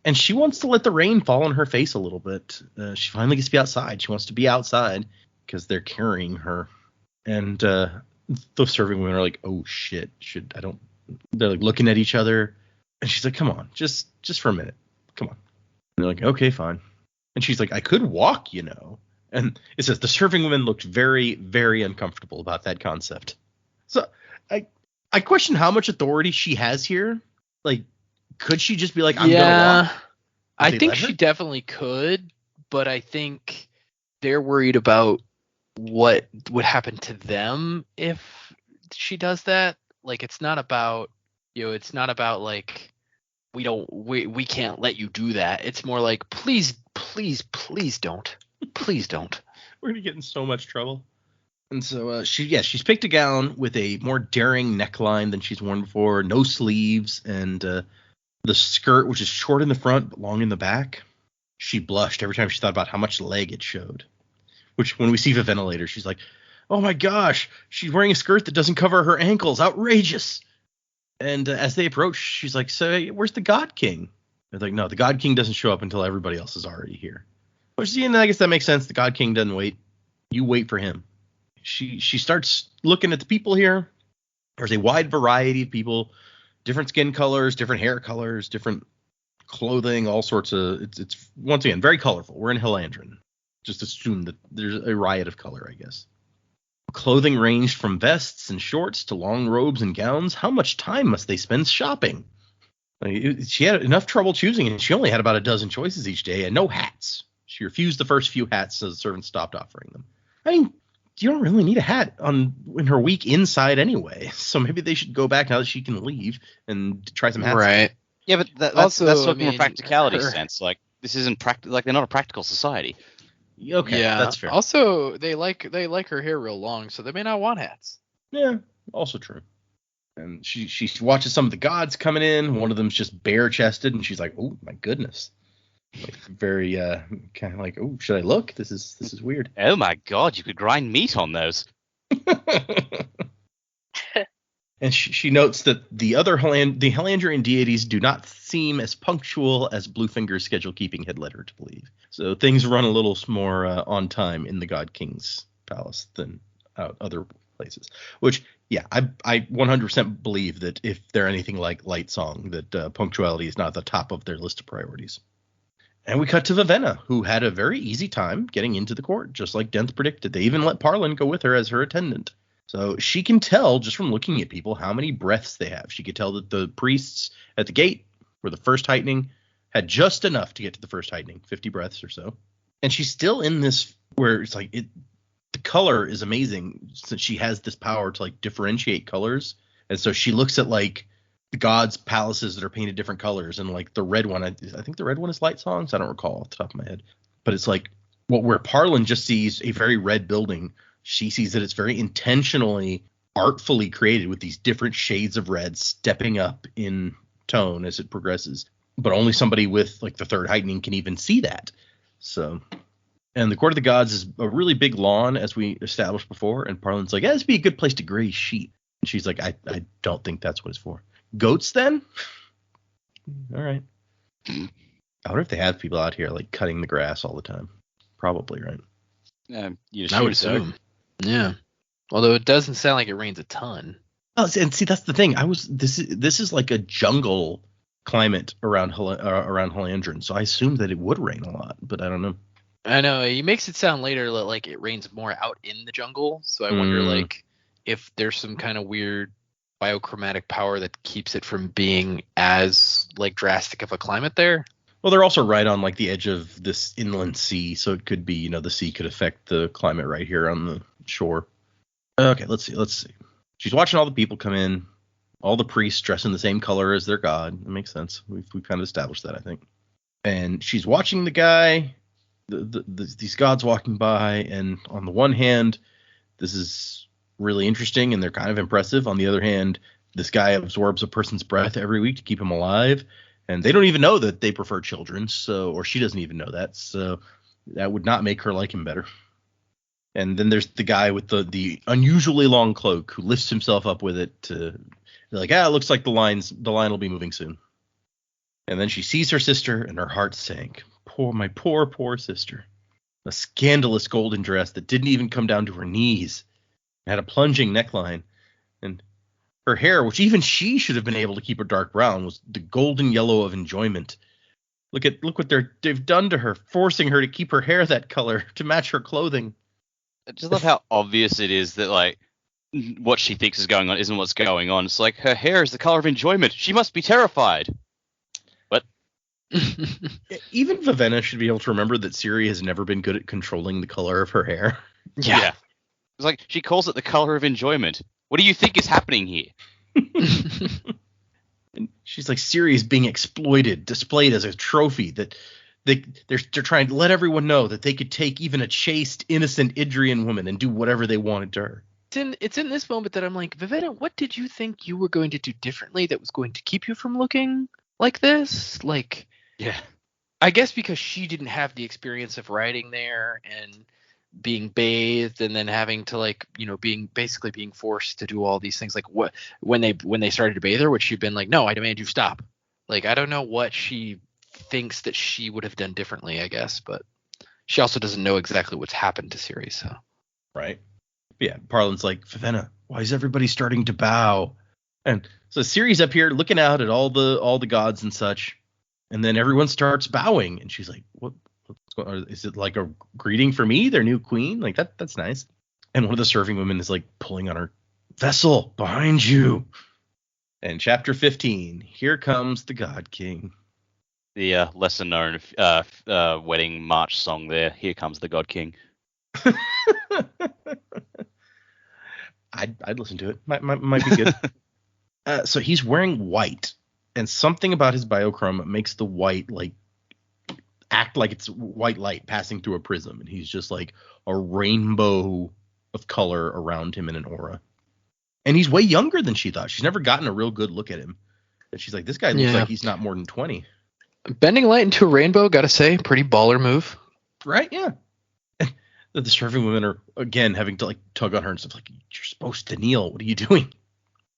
Speaker 1: And she wants to let the rain fall on her face a little bit. She finally gets to be outside. She wants to be outside because they're carrying her. And the serving women are like, oh shit, they're like looking at each other. And she's like, come on, just for a minute. Come on. And they're like, okay, fine. And she's like, I could walk, you know. And it says the serving women looked very, very uncomfortable about that concept. So I question how much authority she has here. Like, could she just be like, I'm gonna walk?
Speaker 2: I think she definitely could, but I think they're worried about what would happen to them if she does that. Like, it's not about like we can't let you do that. It's more like please don't. Please don't.
Speaker 1: We're gonna get in so much trouble. And so she's picked a gown with a more daring neckline than she's worn before, no sleeves, and the skirt, which is short in the front but long in the back. She blushed every time she thought about how much leg it showed. Which, when we see Vivenna later, she's like, oh my gosh, she's wearing a skirt that doesn't cover her ankles. Outrageous. And as they approach, she's like, so where's the God King? They're like, no, the God King doesn't show up until everybody else is already here. Which, and I guess that makes sense. The God King doesn't wait. You wait for him. She starts looking at the people here. There's a wide variety of people, different skin colors, different hair colors, different clothing, all sorts of. It's once again very colorful. We're in Helandrin. Just assume that there's a riot of color, I guess. Clothing ranged from vests and shorts to long robes and gowns. How much time must they spend shopping? She had enough trouble choosing, and she only had about a dozen choices each day, and no hats. She refused the first few hats, so the servants stopped offering them. I mean, you don't really need a hat in her week inside anyway. So maybe they should go back now that she can leave and try some hats.
Speaker 2: Right.
Speaker 5: Yeah, but that's
Speaker 2: Also,
Speaker 5: talking
Speaker 2: I mean,
Speaker 5: from a practicality
Speaker 2: her-
Speaker 5: sense. Like, this isn't like they're not a practical society.
Speaker 1: Okay,
Speaker 2: yeah,
Speaker 1: that's fair.
Speaker 2: Also, they like her hair real long, so they may not want hats.
Speaker 1: Yeah, also true. And she watches some of the gods coming in. One of them's just bare chested, and she's like, "Oh my goodness!" Like very kind of like, "Oh, should I look? This is weird."
Speaker 5: Oh my god, you could grind meat on those.
Speaker 1: And she notes that the Halandrian deities do not seem as punctual as Bluefinger's schedule keeping had led her to believe. So things run a little more on time in the God King's palace than other places. Which, yeah, I 100% believe that if they're anything like Lightsong, that punctuality is not at the top of their list of priorities. And we cut to Vivenna, who had a very easy time getting into the court, just like Denth predicted. They even let Parlin go with her as her attendant. So she can tell just from looking at people how many breaths they have. She could tell that the priests at the gate for the first heightening had just enough to get to the first heightening, 50 breaths or so. And she's still in this where it's like the color is amazing since she has this power to like differentiate colors. And so she looks at like the gods' palaces that are painted different colors, and like the red one, I think the red one is Lightsong, so I don't recall off the top of my head. But it's like where Parlin just sees a very red building, she sees that it's very intentionally, artfully created with these different shades of red stepping up in tone as it progresses. But only somebody with like the third heightening can even see that. So, and the Court of the Gods is a really big lawn, as we established before. And Parlin's like, this would be a good place to graze sheep. And she's like, I don't think that's what it's for. Goats then? All right. I wonder if they have people out here like cutting the grass all the time. Probably, right?
Speaker 5: You'd
Speaker 2: I would
Speaker 5: assume so.
Speaker 2: assume. Yeah. Although it doesn't sound like it rains a ton.
Speaker 1: Oh, and see, that's the thing. This is like a jungle climate around Halandrin, so I assumed that it would rain a lot, but I don't know.
Speaker 2: I know he makes it sound later that like it rains more out in the jungle, so I wonder like if there's some kind of weird biochromatic power that keeps it from being as like drastic of a climate there.
Speaker 1: Well, they're also right on like the edge of this inland sea, so it could be, the sea could affect the climate right here on the shore. Okay, let's see. She's watching all the people come in, all the priests dressed in the same color as their god. That makes sense. We've kind of established that, I think. And she's watching the guy, these gods walking by, and on the one hand, this is really interesting and they're kind of impressive. On the other hand, this guy absorbs a person's breath every week to keep him alive. And they don't even know that they prefer children, or she doesn't even know that. So that would not make her like him better. And then there's the guy with the unusually long cloak who lifts himself up with it to be like, it looks like the line will be moving soon. And then she sees her sister and her heart sank. My poor sister. A scandalous golden dress that didn't even come down to her knees. It had a plunging neckline. And her hair, which even she should have been able to keep a dark brown, was the golden yellow of enjoyment. Look what they've done to her, forcing her to keep her hair that color to match her clothing.
Speaker 5: I just love how obvious it is that like what she thinks is going on isn't what's going on. It's like her hair is the color of enjoyment. She must be terrified. What?
Speaker 1: Even Vivenna should be able to remember that Siri has never been good at controlling the color of her hair.
Speaker 5: Yeah. It's like she calls it the color of enjoyment. What do you think is happening here?
Speaker 1: And she's like, Siri is being exploited, displayed as a trophy that they're trying to let everyone know that they could take even a chaste, innocent Idrian woman and do whatever they wanted to her.
Speaker 2: It's in this moment that I'm like, Vivenna, what did you think you were going to do differently that was going to keep you from looking like this? Like,
Speaker 5: yeah,
Speaker 2: I guess because she didn't have the experience of riding there and being bathed and then having to like, being forced to do all these things. Like what when they started to bathe her, would she have been like, no, I demand you stop? Like, I don't know what she thinks that she would have done differently, I guess, but she also doesn't know exactly what's happened to Siri, so.
Speaker 1: Right. Yeah, Parlin's like, Vivenna, why is everybody starting to bow? And so Siri's up here looking out at all the gods and such, and then everyone starts bowing, and she's like, what's going on? Is it like a greeting for me, their new queen? Like that's nice. And one of the serving women is like pulling on her vessel behind you. And chapter 15, here comes the God King.
Speaker 5: The lesser known wedding march song there. Here comes the God King.
Speaker 1: I'd listen to it. Might be good. So he's wearing white, and something about his biochrome makes the white like act like it's white light passing through a prism, and he's just like a rainbow of color around him in an aura. And he's way younger than she thought. She's never gotten a real good look at him. And she's like, this guy looks like he's not more than 20.
Speaker 2: Bending light into a rainbow, gotta say, pretty baller move.
Speaker 1: Right? Yeah. The serving women are, again, having to like tug on her and stuff like, you're supposed to kneel. What are you doing?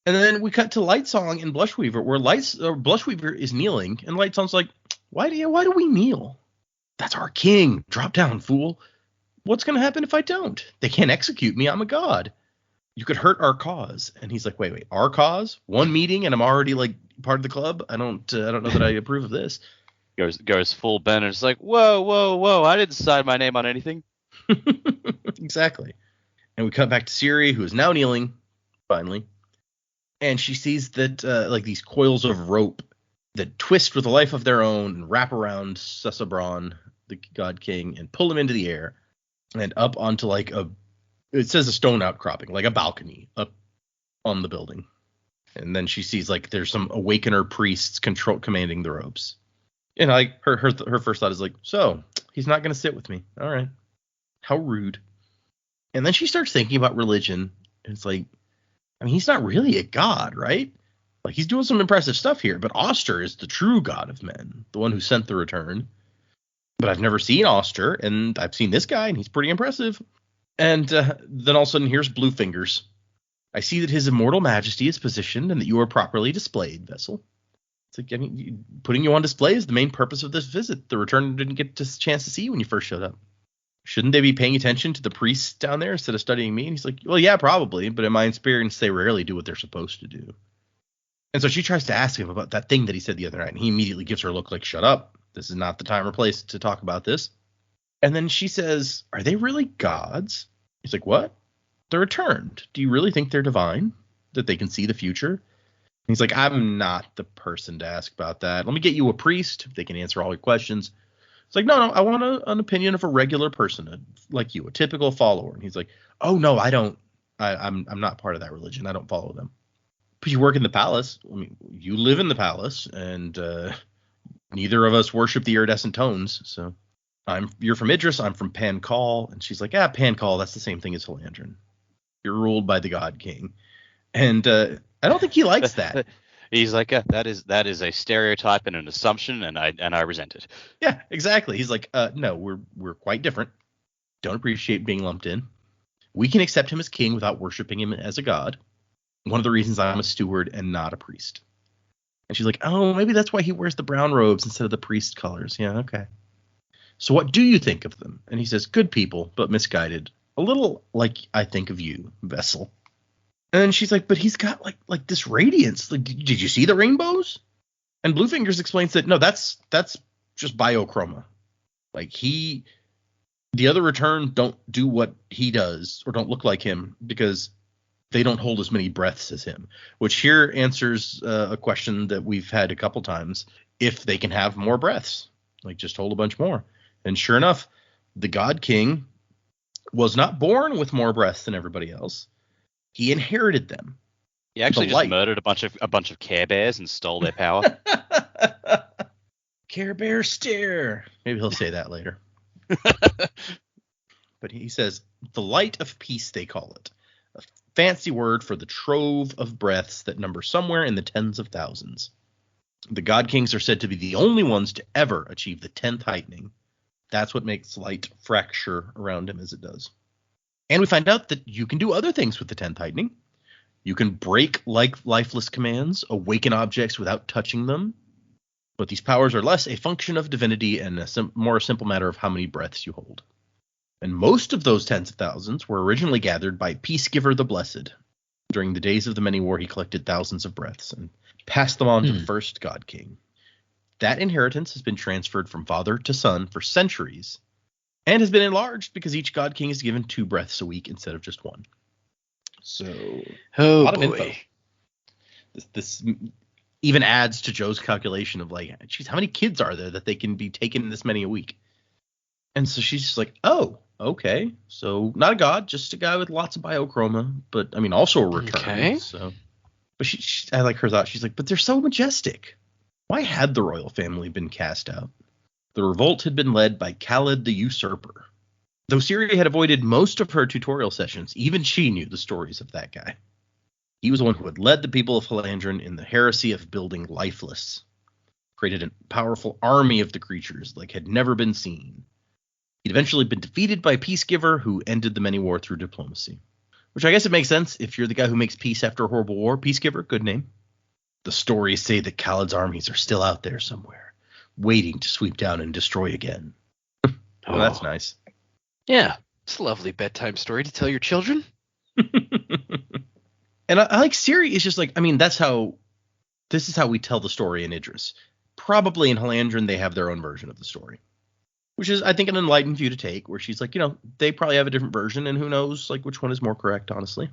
Speaker 1: And then we cut to Lightsong and Blushweaver, where Blushweaver is kneeling, and Lightsong's like, why do we kneel? That's our king. Drop down, fool. What's going to happen if I don't? They can't execute me. I'm a god. You could hurt our cause. And he's like, wait, our cause? One meeting and I'm already like part of the club? I don't know that I approve of this.
Speaker 5: Goes full Ben and it's like, whoa. I didn't sign my name on anything.
Speaker 1: Exactly. And we cut back to Siri, who is now kneeling, finally. And she sees that like these coils of rope that twist with a life of their own and wrap around Susabron, the God King, and pull him into the air and up onto like it says a stone outcropping, like a balcony up on the building. And then she sees like there's some awakener priests commanding the ropes. And like her first thought is like, so he's not going to sit with me. All right. How rude. And then she starts thinking about religion. And it's like, I mean, he's not really a god, right? Like, he's doing some impressive stuff here, but Oster is the true god of men, the one who sent the return. But I've never seen Oster, and I've seen this guy, and he's pretty impressive. And then all of a sudden, here's Blue Fingers. I see that his immortal majesty is positioned and that you are properly displayed, Vessel. It's like, I mean, putting you on display is the main purpose of this visit. The return didn't get a chance to see you when you first showed up. Shouldn't they be paying attention to the priests down there instead of studying me? And he's like, well, yeah, probably. But in my experience, they rarely do what they're supposed to do. And so she tries to ask him about that thing that he said the other night. And he immediately gives her a look like, shut up. This is not the time or place to talk about this. And then she says, are they really gods? He's like, what? They're returned. Do you really think they're divine? That they can see the future? And he's like, I'm not the person to ask about that. Let me get you a priest. They can answer all your questions. It's like, no, I want an opinion of a regular person, like you, a typical follower. And he's like, oh, no, I don't. I'm not part of that religion. I don't follow them. But you work in the palace. I mean, you live in the palace, and neither of us worship the iridescent tones. So you're from Idris. I'm from Pankal. And she's like, Pankal, that's the same thing as Halandrin. You're ruled by the God King. And I don't think he likes that.
Speaker 5: He's like, that is a stereotype and an assumption, and I resent it.
Speaker 1: Yeah, exactly. He's like, no, we're quite different. Don't appreciate being lumped in. We can accept him as king without worshiping him as a god. One of the reasons I'm a steward and not a priest. And she's like, oh, maybe that's why he wears the brown robes instead of the priest colors. Yeah, okay. So what do you think of them? And he says, good people, but misguided. A little like I think of you, Vessel. And then she's like, but he's got like this radiance. Like, did you see the rainbows? And Bluefingers explains that, no, that's just biochroma. Like the other return don't do what he does or don't look like him because they don't hold as many breaths as him, which here answers a question that we've had a couple times. If they can have more breaths, like just hold a bunch more. And sure enough, the God King was not born with more breaths than everybody else. He inherited them.
Speaker 5: He actually just murdered a bunch of Care Bears and stole their power.
Speaker 1: Care Bear stare. Maybe he'll say that later. But he says, the light of peace, they call it. A fancy word for the trove of breaths that number somewhere in the tens of thousands. The God Kings are said to be the only ones to ever achieve the 10th heightening. That's what makes light fracture around him as it does. And we find out that you can do other things with the 10th heightening. You can break lifeless commands, awaken objects without touching them. But these powers are less a function of divinity and more a simple matter of how many breaths you hold. And most of those tens of thousands were originally gathered by Peacegiver the Blessed. During the days of the many war, he collected thousands of breaths and passed them on to the first God King. That inheritance has been transferred from father to son for centuries, and has been enlarged because each God King is given 2 breaths a week instead of just 1. So, a lot of info. This even adds to Joe's calculation of like, geez, how many kids are there that they can be taking this many a week? And so she's just like, oh, okay. So not a god, just a guy with lots of biochroma, but I mean also a retarded.
Speaker 2: Okay.
Speaker 1: So, but I like her thought. She's like, but they're so majestic. Why had the royal family been cast out? The revolt had been led by Khalid the Usurper. Though Siri had avoided most of her tutorial sessions, even she knew the stories of that guy. He was the one who had led the people of Halandron in the heresy of building Lifeless, created a powerful army of the creatures like had never been seen. He'd eventually been defeated by a peacegiver who ended the many war through diplomacy. Which I guess it makes sense if you're the guy who makes peace after a horrible war. Peacegiver, good name. The stories say that Khalid's armies are still out there somewhere, waiting to sweep down and destroy again. Oh, that's nice.
Speaker 2: Yeah, it's a lovely bedtime story to tell your children.
Speaker 1: And I like Siri is just like, I mean, this is how we tell the story in Idris. Probably in Halandron, they have their own version of the story, which is, I think, an enlightened view to take, where she's like, they probably have a different version, and who knows, like, which one is more correct, honestly.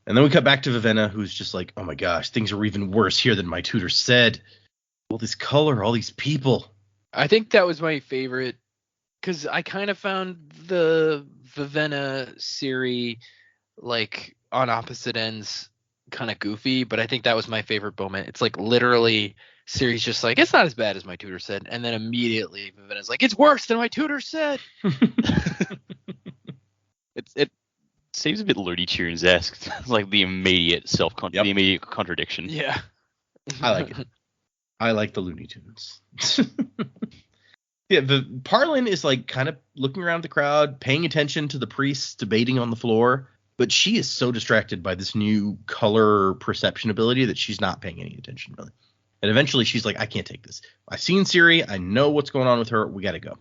Speaker 1: And then we cut back to Vivenna, who's just like, oh my gosh, things are even worse here than my tutor said. All this color, all these people.
Speaker 2: I think that was my favorite, because I kind of found the Vivenna Siri, like, on opposite ends kind of goofy, but I think that was my favorite moment. It's like literally Siri's just like, it's not as bad as my tutor said, and then immediately Vivenna's like, it's worse than my tutor said.
Speaker 5: It seems a bit Looney Tunes-esque. Like the immediate the immediate contradiction.
Speaker 2: Yeah.
Speaker 1: I like it. I like the Looney Tunes. Yeah, Parlin is like kind of looking around the crowd, paying attention to the priests debating on the floor, but she is so distracted by this new color perception ability that she's not paying any attention, really. And eventually she's like, I can't take this. I've seen Siri. I know what's going on with her. We got to go.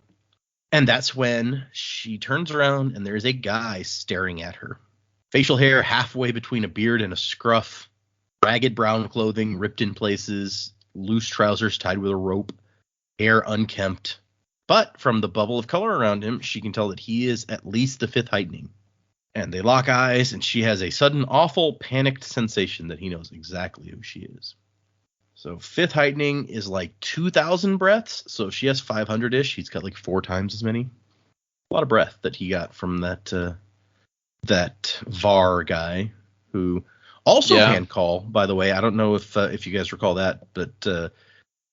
Speaker 1: And that's when she turns around and there's a guy staring at her. Facial hair halfway between a beard and a scruff, ragged brown clothing ripped in places, loose trousers tied with a rope, hair unkempt. But from the bubble of color around him, she can tell that he is at least the fifth heightening. And they lock eyes, and she has a sudden, awful, panicked sensation that he knows exactly who she is. So fifth heightening is like 2,000 breaths. So if she has 500-ish, he's got like 4 times as many. A lot of breath that he got from that Var guy, who also can call, by the way. I don't know if you guys recall that, but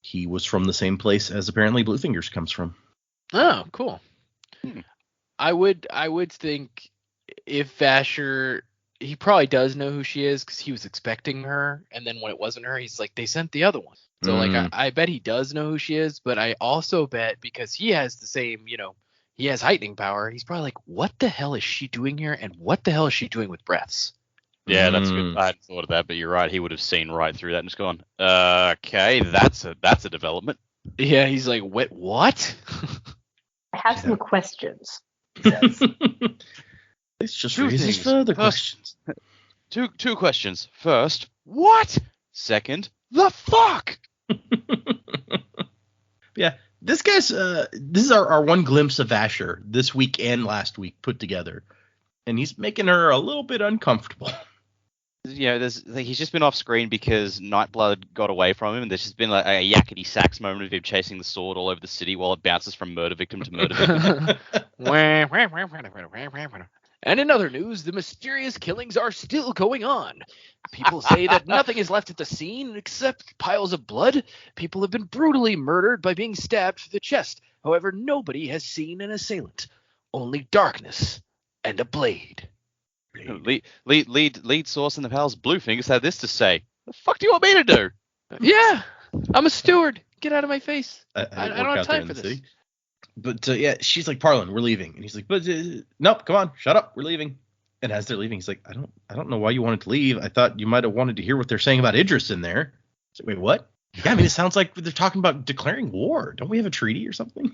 Speaker 1: he was from the same place as apparently Bluefingers comes from.
Speaker 2: Oh, cool. I would think if Vasher, he probably does know who she is because he was expecting her, and then when it wasn't her, he's like, they sent the other one. So like I bet he does know who she is, but I also bet because he has the same, he has heightening power, he's probably like, what the hell is she doing here, and what the hell is she doing with breaths?
Speaker 5: Yeah, that's good. I hadn't thought of that, but you're right. He would have seen right through that and just gone, okay, that's a development.
Speaker 2: Yeah, he's like, what?
Speaker 3: I have some questions.
Speaker 1: It's just raises further questions.
Speaker 5: Two questions. First, what? Second, the fuck?
Speaker 1: Yeah, this guy's this is our one glimpse of Vasher this week and last week put together, and he's making her a little bit uncomfortable.
Speaker 5: He's just been off screen because Nightblood got away from him, and there's just been like a yakety sax moment of him chasing the sword all over the city while it bounces from murder victim to murder victim.
Speaker 2: And in other news, the mysterious killings are still going on. People say that nothing is left at the scene except piles of blood. People have been brutally murdered by being stabbed through the chest. However, nobody has seen an assailant. Only darkness and a blade.
Speaker 5: Lead source in the palace, Bluefingers, had this to say. The fuck do you want me to do?
Speaker 2: Yeah, I'm a steward. Get out of my face. I don't have time for this.
Speaker 1: City. But yeah, she's like, Parlin, we're leaving. And he's like, but nope, come on, shut up, we're leaving. And as they're leaving, he's like, I don't know why you wanted to leave. I thought you might have wanted to hear what they're saying about Idris in there. So, wait, what? Yeah, I mean, it sounds like they're talking about declaring war. Don't we have a treaty or something?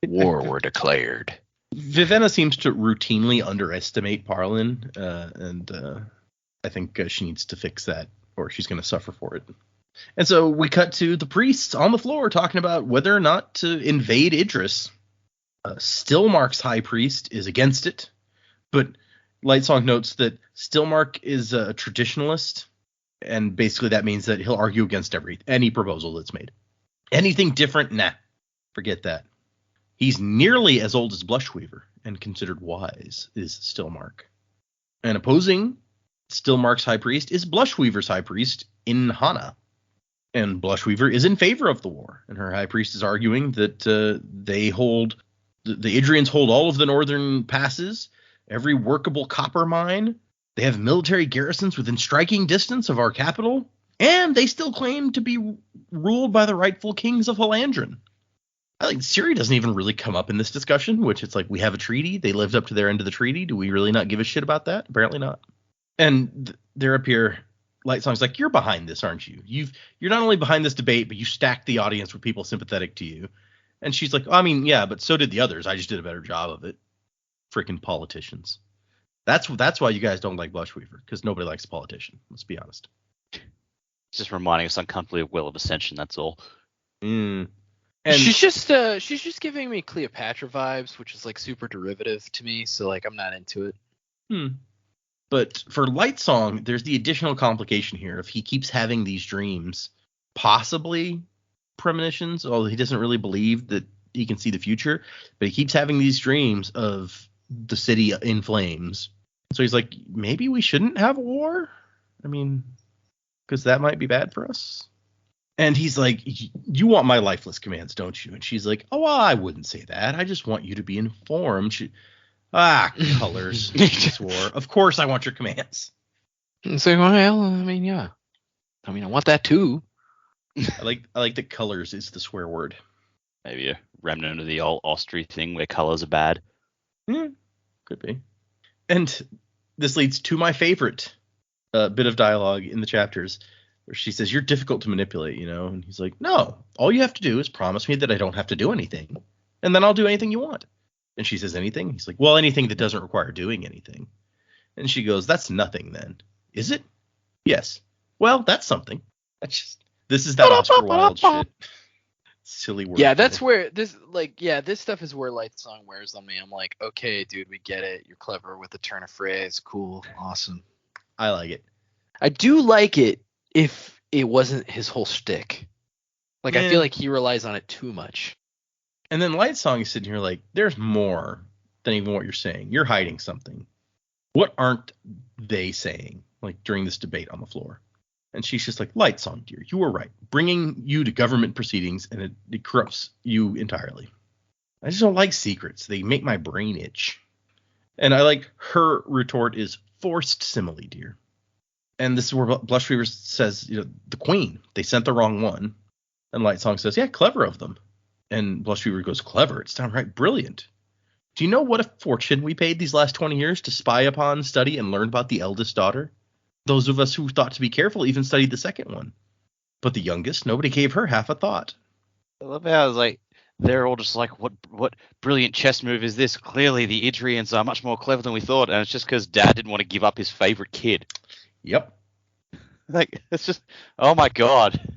Speaker 2: War were declared.
Speaker 1: Vivenna seems to routinely underestimate Parlin, and I think she needs to fix that, or she's going to suffer for it. And so we cut to the priests on the floor talking about whether or not to invade Idris. Stillmark's high priest is against it, but Lightsong notes that Stillmark is a traditionalist, and basically that means that he'll argue against any proposal that's made. Anything different, nah, forget that. He's nearly as old as Blushweaver and considered wise, is Stillmark. And opposing Stillmark's high priest is Blushweaver's high priest in Hana. And Blushweaver is in favor of the war, and her high priest is arguing that they hold the Idrians hold all of the northern passes, every workable copper mine. They have military garrisons within striking distance of our capital, and they still claim to be ruled by the rightful kings of Halandrin. I think Siri doesn't even really come up in this discussion, which it's like, we have a treaty. They lived up to their end of the treaty. Do we really not give a shit about that? Apparently not. And they're up here. Lightsong's like, you're behind this, aren't you? You're not only behind this debate, but you stacked the audience with people sympathetic to you. And she's like, I mean, yeah, but so did the others. I just did a better job of it. Freaking politicians. That's why you guys don't like Blushweaver, because nobody likes a politician. Let's be honest.
Speaker 5: It's just reminding us uncomfortably of Will of Ascension. That's all.
Speaker 1: And
Speaker 2: she's just giving me Cleopatra vibes, which is like super derivative to me. So like, I'm not into it.
Speaker 1: But for Lightsong, there's the additional complication here. If he keeps having these dreams, possibly premonitions, although he doesn't really believe that he can see the future, but he keeps having these dreams of the city in flames. So he's like, maybe we shouldn't have a war? I mean, because that might be bad for us. And he's like, you want my lifeless commands, don't you? And she's like, oh, well, I wouldn't say that. I just want you to be informed. Colors. This war. Of course I want your commands.
Speaker 2: So, well, I mean, yeah. I mean, I want that too.
Speaker 1: I like that colors is the swear word.
Speaker 5: Maybe a remnant of the old Austria thing where colors are bad.
Speaker 1: Could be. And this leads to my favorite bit of dialogue in the chapters, where she says, you're difficult to manipulate, you know? And he's like, no, all you have to do is promise me that I don't have to do anything, and then I'll do anything you want. And she says, anything? He's like, well, anything that doesn't require doing anything. And she goes, that's nothing then. Is it? Yes. Well, that's something. This is that Oscar Wilde shit. Silly word.
Speaker 2: Yeah, that's where this stuff is where Lightsong wears on me. I'm like, okay, dude, we get it. You're clever with the turn of phrase. Cool. Awesome.
Speaker 1: I like it.
Speaker 2: I do like it if it wasn't his whole shtick. Like, I feel like he relies on it too much.
Speaker 1: And then Lightsong is sitting here like, there's more than even what you're saying. You're hiding something. What aren't they saying, like, during this debate on the floor? And she's just like, Lightsong, dear, you were right. Bringing you to government proceedings, and it corrupts you entirely. I just don't like secrets. They make my brain itch. And I like her retort is forced simile, dear. And this is where Blushweaver says, you know, the queen, they sent the wrong one. And Lightsong says, yeah, clever of them. And Blushweaver goes, clever? It's downright brilliant. Do you know what a fortune we paid these last 20 years to spy upon, study, and learn about the eldest daughter? Those of us who thought to be careful even studied the second one. But the youngest, nobody gave her half a thought.
Speaker 5: I love how it's like, they're all just like, what brilliant chess move is this? Clearly the Idrians are much more clever than we thought, and it's just because Dad didn't want to give up his favorite kid.
Speaker 1: Yep.
Speaker 5: Like, it's just, oh my god.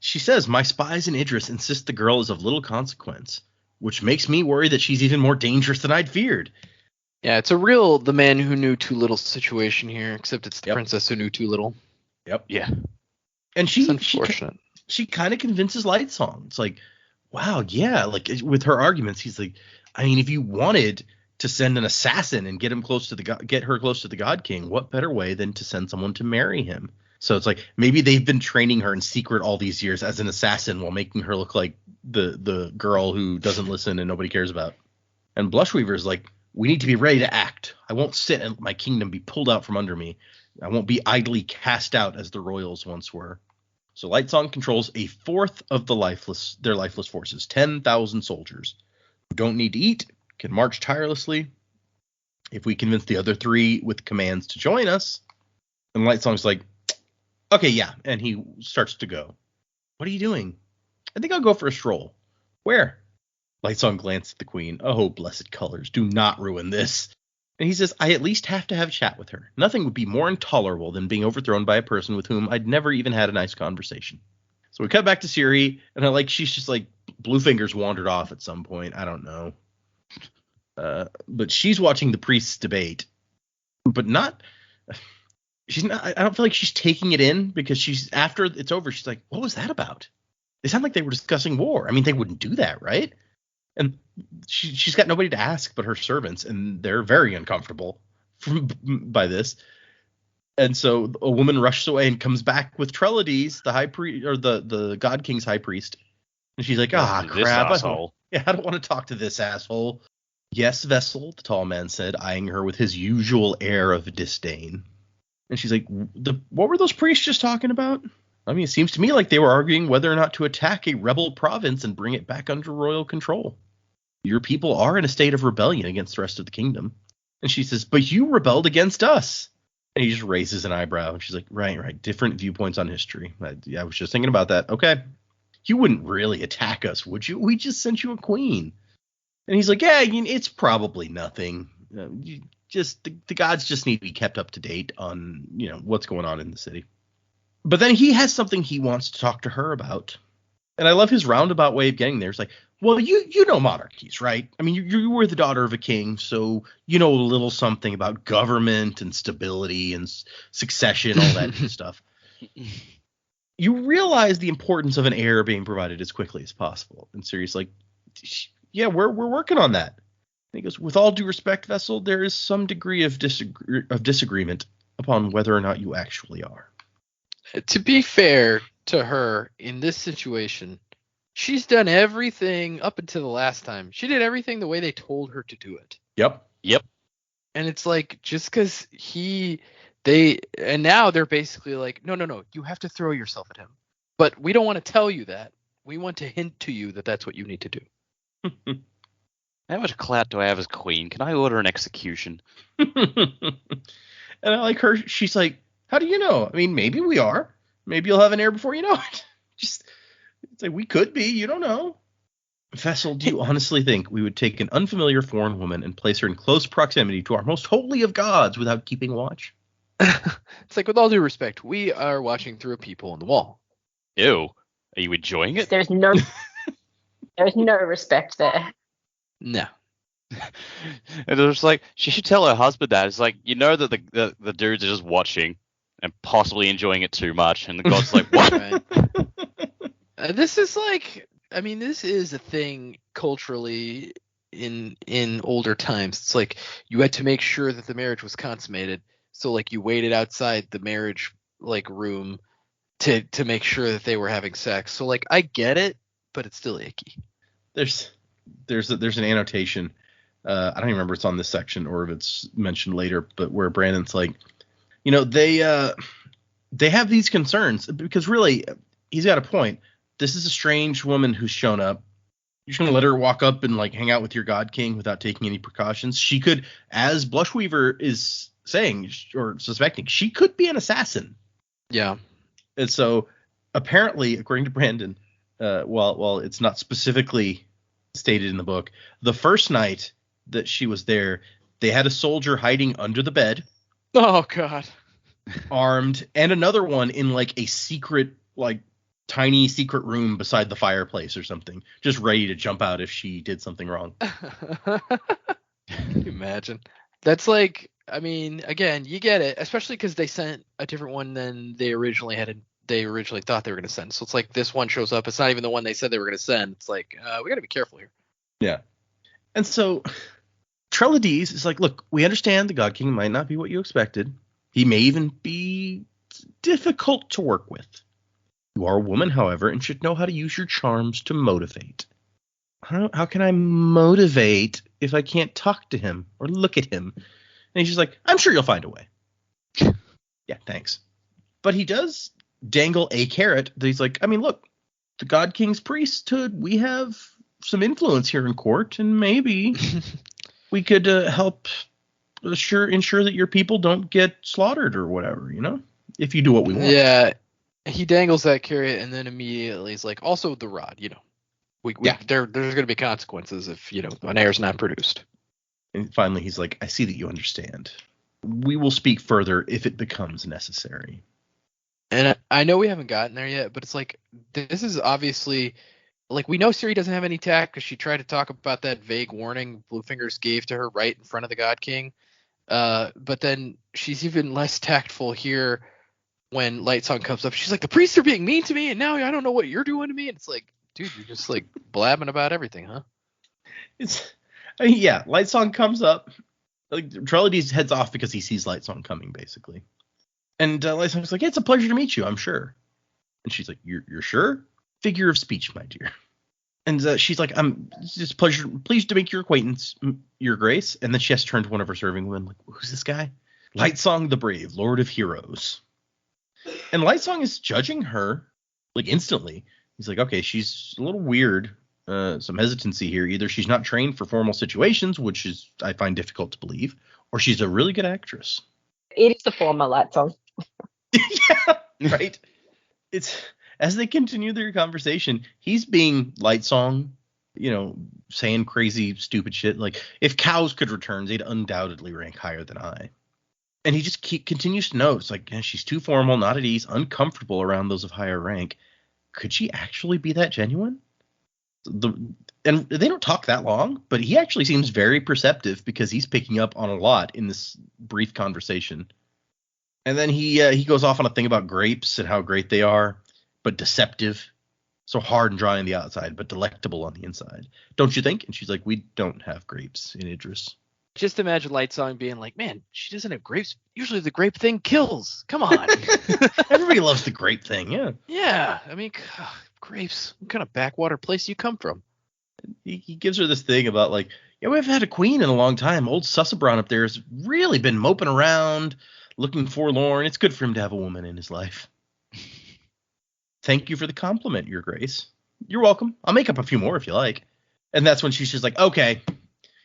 Speaker 1: She says, my spies in Idris insist the girl is of little consequence, which makes me worry that she's even more dangerous than I'd feared.
Speaker 2: Yeah, it's a real the man who knew too little situation here, except it's the princess who knew too little.
Speaker 1: Yep.
Speaker 5: Yeah.
Speaker 1: And
Speaker 2: it's unfortunate.
Speaker 1: She kind of convinces Lightsong. It's like, wow, yeah, like with her arguments, he's like, I mean, if you wanted to send an assassin and get her close to the God King, what better way than to send someone to marry him? So it's like, maybe they've been training her in secret all these years as an assassin while making her look like the girl who doesn't listen and nobody cares about. And Blushweaver's like, we need to be ready to act. I won't sit and let my kingdom be pulled out from under me. I won't be idly cast out as the royals once were. So Lightsong controls a fourth of their lifeless forces, 10,000 soldiers who don't need to eat, can march tirelessly. If we convince the other three with commands to join us, and Lightsong's like, okay, yeah, and he starts to go. What are you doing? I think I'll go for a stroll. Where? Lightsong glanced at the queen. Oh, blessed colors, do not ruin this. And he says, I at least have to have a chat with her. Nothing would be more intolerable than being overthrown by a person with whom I'd never even had a nice conversation. So we cut back to Siri, and she's just like, blue fingers wandered off at some point. I don't know. But she's watching the priests debate, but not. She's not. I don't feel like she's taking it in, because she's, after it's over, she's like, what was that about? They sound like they were discussing war. I mean, they wouldn't do that, right? And she's got nobody to ask but her servants, and they're very uncomfortable by this. And so a woman rushes away and comes back with Trelades, the high priest, or the God King's high priest. And she's like, crap. I don't want to talk to this asshole. Yes, Vessel, the tall man said, eyeing her with his usual air of disdain. And she's like, what were those priests just talking about? I mean, it seems to me like they were arguing whether or not to attack a rebel province and bring it back under royal control. Your people are in a state of rebellion against the rest of the kingdom. And she says, but you rebelled against us. And he just raises an eyebrow. And she's like, right. Different viewpoints on history. I was just thinking about that. Okay. You wouldn't really attack us, would you? We just sent you a queen. And he's like, yeah, it's probably nothing. The gods just need to be kept up to date on, what's going on in the city. But then he has something he wants to talk to her about. And I love his roundabout way of getting there. It's like, well, you know monarchies, right? I mean, you were the daughter of a king, so you know a little something about government and stability and succession, all that good stuff. You realize the importance of an heir being provided as quickly as possible. And Siri's like, yeah, we're working on that. And he goes, with all due respect, Vessel, there is some degree of disagreement upon whether or not you actually are.
Speaker 2: To be fair to her, in this situation, she's done everything up until the last time. She did everything the way they told her to do it.
Speaker 1: Yep.
Speaker 2: And it's like, just because and now they're basically like, no, you have to throw yourself at him. But we don't want to tell you that. We want to hint to you that that's what you need to do.
Speaker 5: How much clout do I have as queen? Can I order an execution?
Speaker 1: And I like her. She's like, how do you know? I mean, maybe we are. Maybe you'll have an heir before you know it. It's like, we could be. You don't know. Vessel, do you honestly think we would take an unfamiliar foreign woman and place her in close proximity to our most holy of gods without keeping watch?
Speaker 2: It's like, with all due respect, we are watching through a peephole in the wall.
Speaker 5: Ew. Are you enjoying it?
Speaker 3: There's no respect there.
Speaker 2: No.
Speaker 5: And it was like, she should tell her husband that. It's like, that the dudes are just watching and possibly enjoying it too much. And the god's like, what?
Speaker 2: Right. This is like, I mean, this is a thing culturally in older times. It's like, you had to make sure that the marriage was consummated. So like, you waited outside the marriage like room to make sure that they were having sex. So like, I get it, but it's still icky.
Speaker 1: There's an annotation. I don't even remember if it's on this section or if it's mentioned later, but where Brandon's like, they have these concerns because really he's got a point. This is a strange woman who's shown up. You're just going to let her walk up and like hang out with your God King without taking any precautions. She could, as Blushweaver is saying or suspecting, she could be an assassin.
Speaker 2: Yeah.
Speaker 1: And so apparently, according to Brandon, while it's not specifically stated in the book, the first night that she was there, they had a soldier hiding under the bed.
Speaker 2: Oh, God.
Speaker 1: Armed, and another one in like a secret, like tiny secret room beside the fireplace or something, just ready to jump out if she did something wrong.
Speaker 2: Can you imagine? That's like, I mean, again, you get it, especially because they sent a different one than they originally thought they were going to send. So it's like, this one shows up. It's not even the one they said they were going to send. It's like, we got to be careful here.
Speaker 1: Yeah. And so Trelades is like, look, we understand the God King might not be what you expected. He may even be difficult to work with. You are a woman, however, and should know how to use your charms to motivate. How can I motivate if I can't talk to him or look at him? And he's just like, I'm sure you'll find a way. Yeah, thanks. But he does dangle a carrot that he's like, I mean, look, the God King's priesthood, we have some influence here in court, and maybe we could help ensure that your people don't get slaughtered or whatever, if you do what we want.
Speaker 2: Yeah, he dangles that carrot, and then immediately he's like, also the rod, there's going to be consequences if, an heir's not produced.
Speaker 1: And finally, he's like, I see that you understand. We will speak further if it becomes necessary.
Speaker 2: And I know we haven't gotten there yet, but it's like, this is obviously, like, we know Siri doesn't have any tact because she tried to talk about that vague warning Bluefingers gave to her right in front of the God King. But then she's even less tactful here when Lightsong comes up. She's like, the priests are being mean to me, and now I don't know what you're doing to me. And it's like, dude, you're just like blabbing about everything, huh?
Speaker 1: Yeah, Lightsong comes up. Like, Trellides heads off because he sees Lightsong coming, basically. And Lightsong's like, yeah, it's a pleasure to meet you, I'm sure. And she's like, you're sure? Figure of speech, my dear. And she's like, it's just pleased to make your acquaintance, your grace. And then she has to turn to one of her serving women, like, who's this guy? Lightsong the Brave, Lord of Heroes. And Lightsong is judging her, like, instantly. He's like, okay, she's a little weird. Some hesitancy here. Either she's not trained for formal situations, which is I find difficult to believe, or she's a really good actress.
Speaker 3: It is the former, Lightsong.
Speaker 1: Yeah, right. It's as they continue their conversation, he's being Lightsong, saying crazy, stupid shit. Like, if cows could return, they'd undoubtedly rank higher than I. And he just continues to note, it's like, she's too formal, not at ease, uncomfortable around those of higher rank. Could she actually be that genuine? And they don't talk that long, but he actually seems very perceptive because he's picking up on a lot in this brief conversation. And then he goes off on a thing about grapes and how great they are, but deceptive. So hard and dry on the outside, but delectable on the inside. Don't you think? And she's like, we don't have grapes in Idris.
Speaker 2: Just imagine Lightsong being like, man, she doesn't have grapes. Usually the grape thing kills. Come on.
Speaker 1: Everybody loves the grape thing, yeah.
Speaker 2: Yeah, I mean, grapes. What kind of backwater place do you come from?
Speaker 1: He gives her this thing about, like, yeah, we haven't had a queen in a long time. Old Sussabron up there has really been moping around, looking forlorn. It's good for him to have a woman in his life. Thank you for the compliment, Your Grace. You're welcome. I'll make up a few more if you like. And that's when she's just like, okay,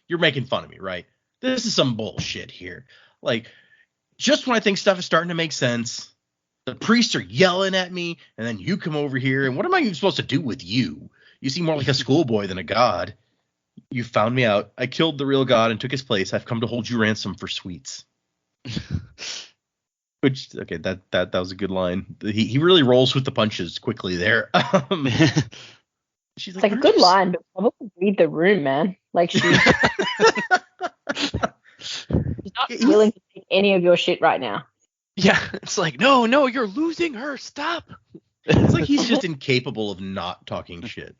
Speaker 1: you're making fun of me, right? This is some bullshit here. Like, just when I think stuff is starting to make sense, the priests are yelling at me, and then you come over here, and what am I even supposed to do with you? You seem more like a schoolboy than a god. You found me out. I killed the real god and took his place. I've come to hold you ransom for sweets. Which, okay, that was a good line. He really rolls with the punches quickly there. She's
Speaker 3: It's like a good line, but probably read the room, man. Like, she's not willing to take any of your shit right now.
Speaker 2: Yeah, it's like, no, you're losing her. Stop.
Speaker 1: It's like he's just incapable of not talking shit.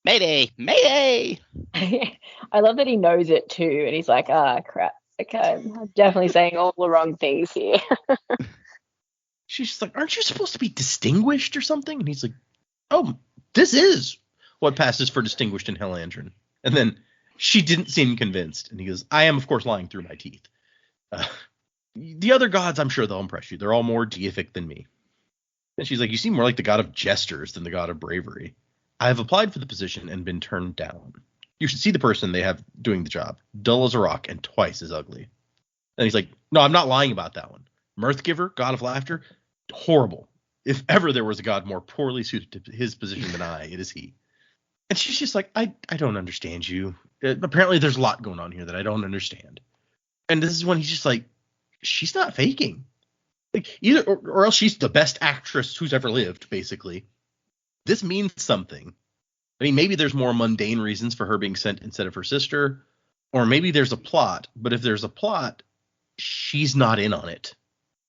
Speaker 5: Mayday! Mayday!
Speaker 3: I love that he knows it too, and he's like, crap. Okay, I'm definitely saying all the wrong things here.
Speaker 1: She's just like, aren't you supposed to be distinguished or something? And he's like, oh, this is what passes for distinguished in Helandrin. And then she didn't seem convinced. And he goes, I am, of course, lying through my teeth. The other gods, I'm sure they'll impress you. They're all more deific than me. And she's like, you seem more like the god of gestures than the god of bravery. I have applied for the position and been turned down. You should see the person they have doing the job. Dull as a rock and twice as ugly. And he's like, no, I'm not lying about that one. Mirthgiver, god of laughter, horrible. If ever there was a god more poorly suited to his position than I, it is he. And she's just like, I don't understand you. Apparently there's a lot going on here that I don't understand. And this is when he's just like, she's not faking. Like, either or else she's the best actress who's ever lived, basically. This means something. I mean, maybe there's more mundane reasons for her being sent instead of her sister, or maybe there's a plot. But if there's a plot, she's not in on it.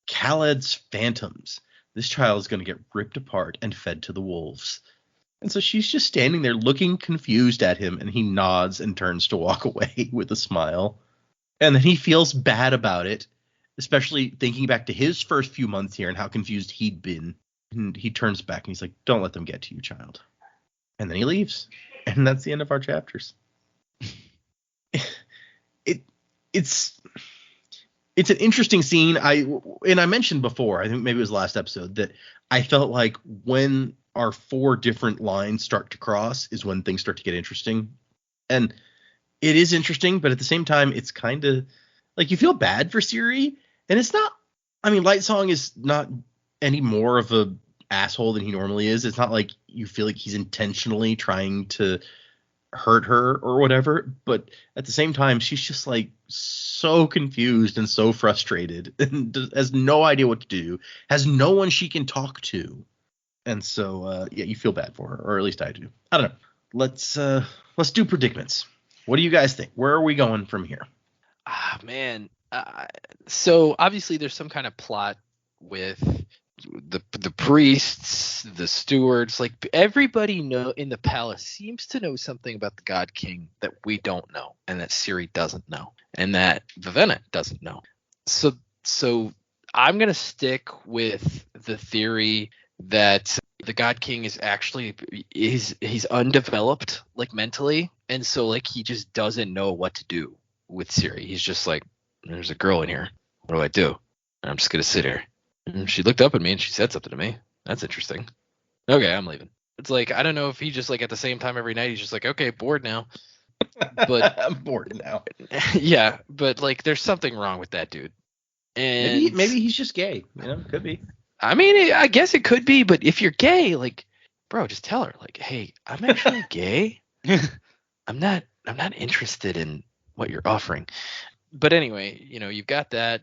Speaker 1: Khaled's phantoms. This child is going to get ripped apart and fed to the wolves. And so she's just standing there looking confused at him, and he nods and turns to walk away with a smile. And then he feels bad about it, especially thinking back to his first few months here and how confused he'd been. And he turns back and he's like, don't let them get to you, child. And then he leaves. And that's the end of our chapters. It's an interesting scene. I mentioned before, I think maybe it was last episode, that I felt like when our 4 different lines start to cross is when things start to get interesting. And it is interesting, but at the same time, it's kind of like you feel bad for Siri. And it's not, I mean, Lightsong is not any more of a asshole than he normally is. It's not like you feel like he's intentionally trying to hurt her or whatever. But at the same time, she's just like so confused and so frustrated and has no idea what to do, has no one she can talk to. And so, yeah, you feel bad for her, or at least I do. I don't know. Let's do predicaments. What do you guys think? Where are we going from here?
Speaker 2: Man. So obviously there's some kind of plot with the priests, the stewards, like everybody in the palace seems to know something about the God King that we don't know, and that Siri doesn't know, and that Vivenna doesn't know. So I'm gonna stick with the theory that the God King is actually he's undeveloped, like, mentally, and so, like, he just doesn't know what to do with Siri. He's just like, there's a girl in here. What do I do? And I'm just gonna sit here. And she looked up at me and she said something to me. That's interesting. Okay, I'm leaving. It's like, I don't know if he just, like, at the same time every night he's just like, okay, bored now. But
Speaker 1: I'm bored now.
Speaker 2: yeah, but, like, there's something wrong with that dude. And
Speaker 1: Maybe he's just gay. You know, could be.
Speaker 2: I mean, I guess it could be, but if you're gay, like, bro, just tell her, like, hey, I'm actually gay. I'm not interested in what you're offering. But anyway, you know, you've got that.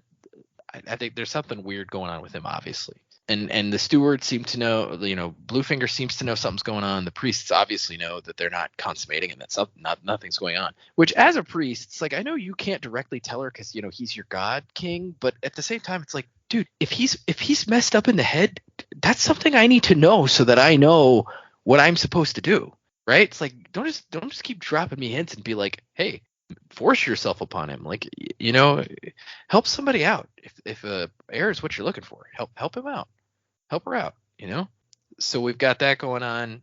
Speaker 2: I think there's something weird going on with him, obviously. And the stewards seem to know, you know, Bluefinger seems to know something's going on. The priests obviously know that they're not consummating and that nothing's going on. Which, as a priest, it's like, I know you can't directly tell her because, you know, he's your God King, but at the same time, it's like, dude, if he's messed up in the head, that's something I need to know so that I know what I'm supposed to do, right? It's like, don't just keep dropping me hints and be like, hey, force yourself upon him, like, you know, help somebody out. If air is what you're looking for, help him out, help her out, you know. So we've got that going on.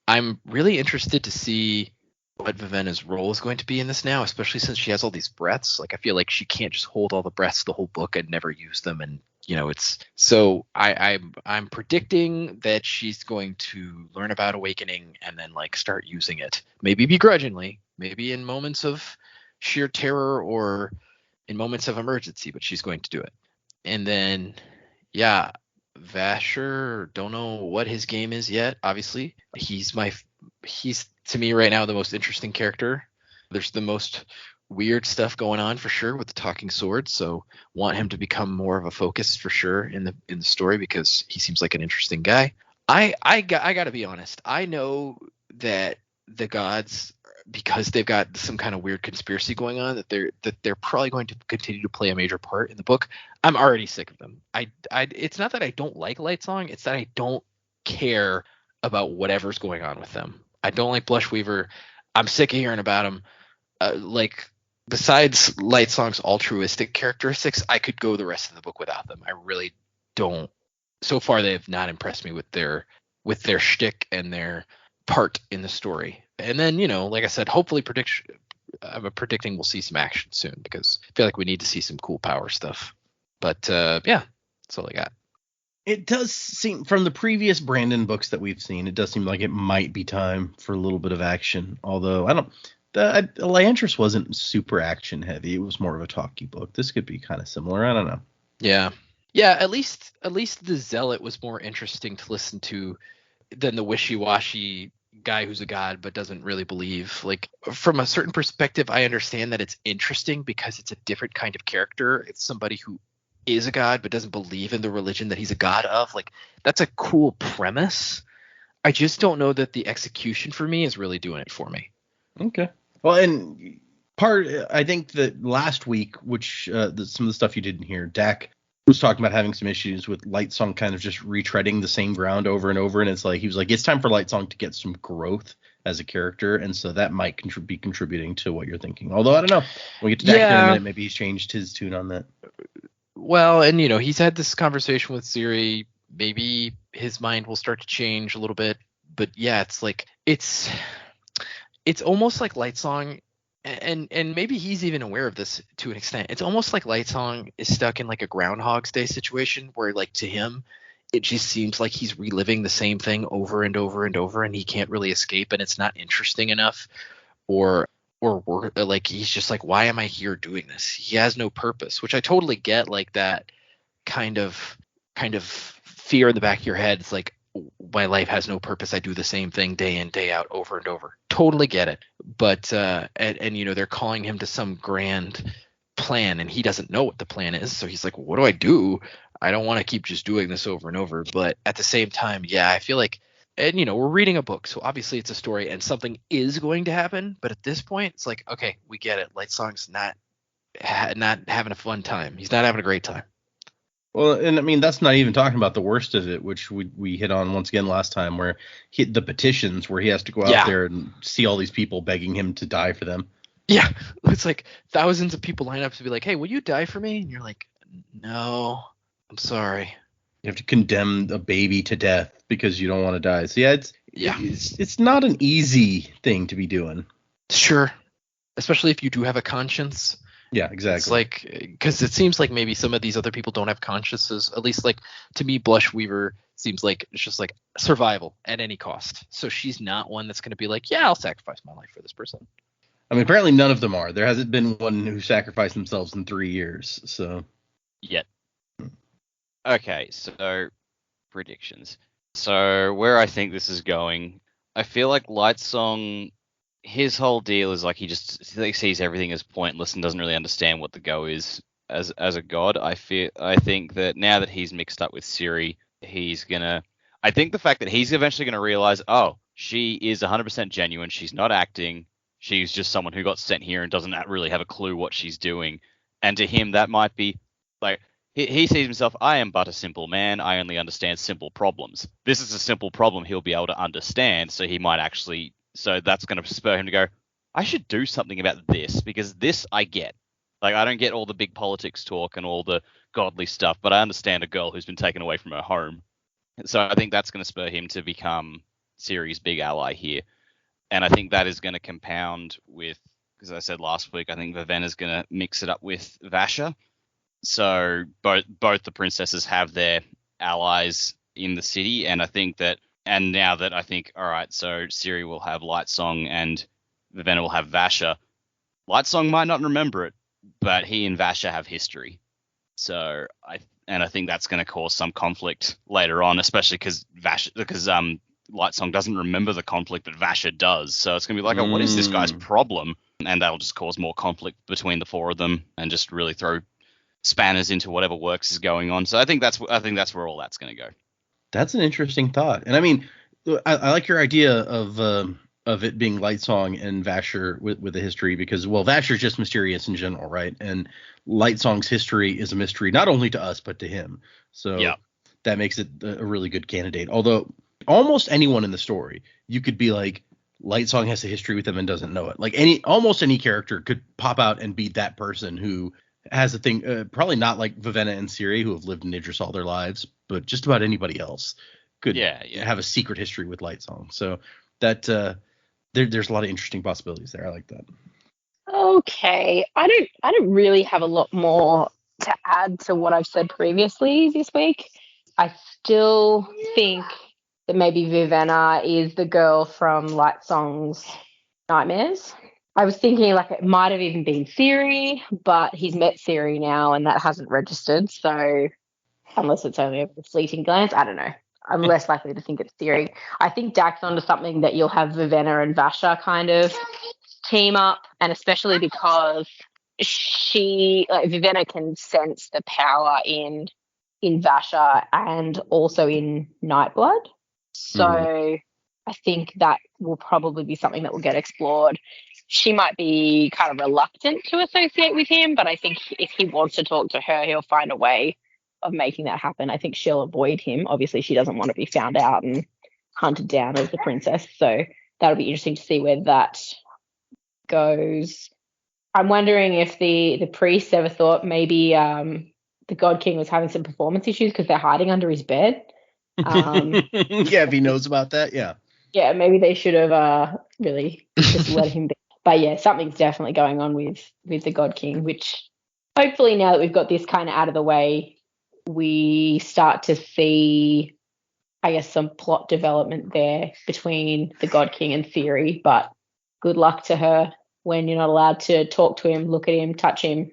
Speaker 2: I'm really interested to see what Vivenna's role is going to be in this now, especially since she has all these breaths. Like, I feel like she can't just hold all the breaths the whole book and never use them, and, you know, it's so I'm predicting that she's going to learn about awakening and then, like, start using it, maybe begrudgingly, maybe in moments of sheer terror or in moments of emergency, but she's going to do it. And then, yeah, Vasher, don't know what his game is yet. Obviously, he's to me right now the most interesting character. There's the most weird stuff going on for sure with the talking sword, so want him to become more of a focus for sure in the story because he seems like an interesting guy. I gotta be honest. I know that the gods, because they've got some kind of weird conspiracy going on, that they're probably going to continue to play a major part in the book. I'm already sick of them. It's not that I don't like Lightsong, it's that I don't care about whatever's going on with them. I don't like Blushweaver. I'm sick of hearing about him. Like, besides Lightsong's altruistic characteristics, I could go the rest of the book without them. I really don't. So far, they have not impressed me with their shtick and their part in the story. And then, you know, like I said, hopefully I'm predicting we'll see some action soon because I feel like we need to see some cool power stuff. But yeah, that's all I got.
Speaker 1: It does seem, from the previous Brandon books that we've seen, it does seem like it might be time for a little bit of action. Although the Elantris wasn't super action heavy. It was more of a talky book. This could be kind of similar. I don't know.
Speaker 2: Yeah. At least the Zealot was more interesting to listen to than the wishy-washy guy who's a god but doesn't really believe. Like, from a certain perspective, I understand that it's interesting because it's a different kind of character. It's somebody who is a god but doesn't believe in the religion that he's a god of. Like, that's a cool premise. I just don't know that the execution for me is really doing it for me.
Speaker 1: Okay. Well, and I think that last week, which some of the stuff you didn't hear, Dak was talking about having some issues with Lightsong kind of just retreading the same ground over and over. And it's like, he was like, it's time for Lightsong to get some growth as a character. And so that might be contributing to what you're thinking. Although, I don't know. When we get to Dak in a minute, maybe he's changed his tune on that.
Speaker 2: Well, and, you know, he's had this conversation with Siri. Maybe his mind will start to change a little bit. But yeah, it's like, it's almost like Lightsong, and maybe he's even aware of this to an extent. It's almost like Lightsong is stuck in like a Groundhog's Day situation where, like, to him, it just seems like he's reliving the same thing over and over and over, and he can't really escape, and it's not interesting enough, or like, he's just like, why am I here doing this? He has no purpose, which I totally get, like, that kind of fear in the back of your head. It's like, my life has no purpose. I do the same thing day in, day out, over and over. Totally get it. But and you know, they're calling him to some grand plan, and he doesn't know what the plan is. So he's like, well, what do I do? I don't want to keep just doing this over and over. But at the same time, yeah, I feel like, and you know, we're reading a book, so obviously it's a story and something is going to happen. But at this point, it's like, okay, we get it. Lightsong's not having a fun time. He's not having a great time.
Speaker 1: Well, and I mean, that's not even talking about the worst of it, which we hit on once again last time, where the petitions, where he has to go out there and see all these people begging him to die for them.
Speaker 2: Yeah, it's like thousands of people line up to be like, hey, will you die for me? And you're like, no, I'm sorry.
Speaker 1: You have to condemn a baby to death because you don't want to die. So it's not an easy thing to be doing.
Speaker 2: Sure, especially if you do have a conscience.
Speaker 1: Yeah, exactly.
Speaker 2: It's like, because it seems like maybe some of these other people don't have consciences. At least, like, to me, Blush Weaver seems like it's just like survival at any cost. So she's not one that's going to be like, yeah, I'll sacrifice my life for this person.
Speaker 1: I mean, apparently none of them are. There hasn't been one who sacrificed themselves in 3 years. So
Speaker 5: yet. Okay, so predictions. So where I think this is going, I feel like Lightsong, his whole deal is like he sees everything as pointless and doesn't really understand what the go is as a god. I think that now that he's mixed up with Siri, I think the fact that he's eventually gonna realize, oh, she is 100% genuine. She's not acting. She's just someone who got sent here and doesn't really have a clue what she's doing. And to him, that might be like he sees himself. I am but a simple man. I only understand simple problems. This is a simple problem he'll be able to understand. So he might actually. So that's going to spur him to go, I should do something about this because this I get. Like, I don't get all the big politics talk and all the godly stuff, but I understand a girl who's been taken away from her home. So I think that's going to spur him to become Siri's big ally here. And I think that is going to compound with, because I said last week, I think Vivenna's going to mix it up with Vasher. So both the princesses have their allies in the city, and I think that. And now that I think, all right, so Siri will have Lightsong and Vivenna will have Vasher. Lightsong might not remember it, but he and Vasher have history. So I think that's going to cause some conflict later on, especially because Lightsong doesn't remember the conflict, but Vasher does. So it's going to be like, oh, what is this guy's problem? And that'll just cause more conflict between the four of them and just really throw spanners into whatever works is going on. So I think that's where all that's going to go.
Speaker 1: That's an interesting thought. And I mean, I like your idea of it being Lightsong and Vasher with the history because, well, Vasher's just mysterious in general, right? And Lightsong's history is a mystery not only to us, but to him. So that makes it a really good candidate. Although almost anyone in the story, you could be like, Lightsong has a history with him and doesn't know it. Like almost any character could pop out and be that person who has a thing, probably not like Vivenna and Siri who have lived in Idris all their lives, but just about anybody else could have a secret history with Lightsong. So that there's a lot of interesting possibilities there. I like that.
Speaker 3: Okay, I don't really have a lot more to add to what I've said previously this week. I still think that maybe Vivenna is the girl from Lightsong's nightmares. I was thinking like it might have even been Siri, but he's met Siri now and that hasn't registered. So unless it's only a fleeting glance, I don't know. I'm less likely to think it's Siri. I think Dak's onto something that you'll have Vivenna and Vasher kind of team up, and especially because Vivenna can sense the power in Vasher and also in Nightblood. So I think that will probably be something that will get explored. She might be kind of reluctant to associate with him, but I think if he wants to talk to her, he'll find a way of making that happen. I think she'll avoid him. Obviously, she doesn't want to be found out and hunted down as the princess. So that'll be interesting to see where that goes. I'm wondering if the priest ever thought maybe the God King was having some performance issues because they're hiding under his bed.
Speaker 1: If he knows about that,
Speaker 3: yeah, maybe they should have really just let him be. But yeah, something's definitely going on with the God King, which hopefully now that we've got this kind of out of the way, we start to see, I guess, some plot development there between the God King and Siri. But good luck to her when you're not allowed to talk to him, look at him, touch him,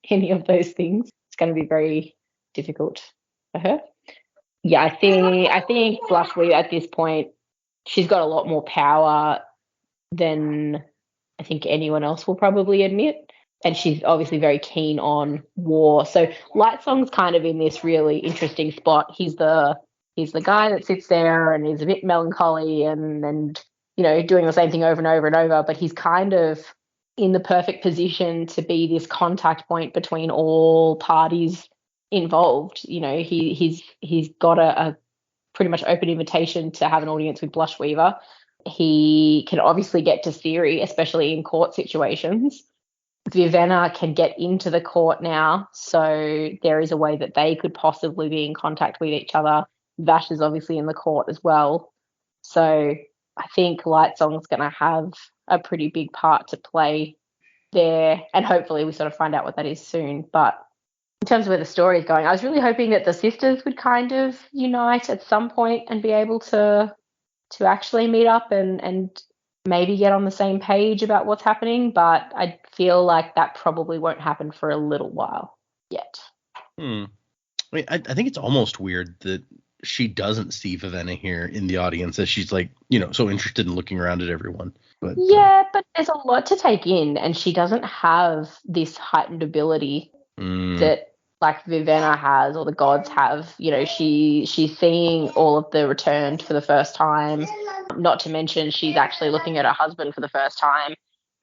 Speaker 3: any of those things. It's going to be very difficult for her. Yeah, I think Blushweed at this point, she's got a lot more power than I think anyone else will probably admit. And she's obviously very keen on war. So Lightsong's kind of in this really interesting spot. He's the guy that sits there and is a bit melancholy and you know, doing the same thing over and over and over, but he's kind of in the perfect position to be this contact point between all parties involved. You know, he's got a pretty much open invitation to have an audience with Blushweaver. He can obviously get to Siri, especially in court situations. Vivenna can get into the court now, so there is a way that they could possibly be in contact with each other. Vash is obviously in the court as well. So I think Lightsong's going to have a pretty big part to play there, and hopefully we sort of find out what that is soon. But in terms of where the story is going, I was really hoping that the sisters would kind of unite at some point and be able to actually meet up and maybe get on the same page about what's happening, but I feel like that probably won't happen for a little while yet.
Speaker 1: I mean, I think it's almost weird that she doesn't see Vivenna here in the audience, as she's like, so interested in looking around at everyone. But
Speaker 3: yeah, but there's a lot to take in, and she doesn't have this heightened ability that like Vivenna has or the gods have. She's seeing all of the returned for the first time. Not to mention she's actually looking at her husband for the first time,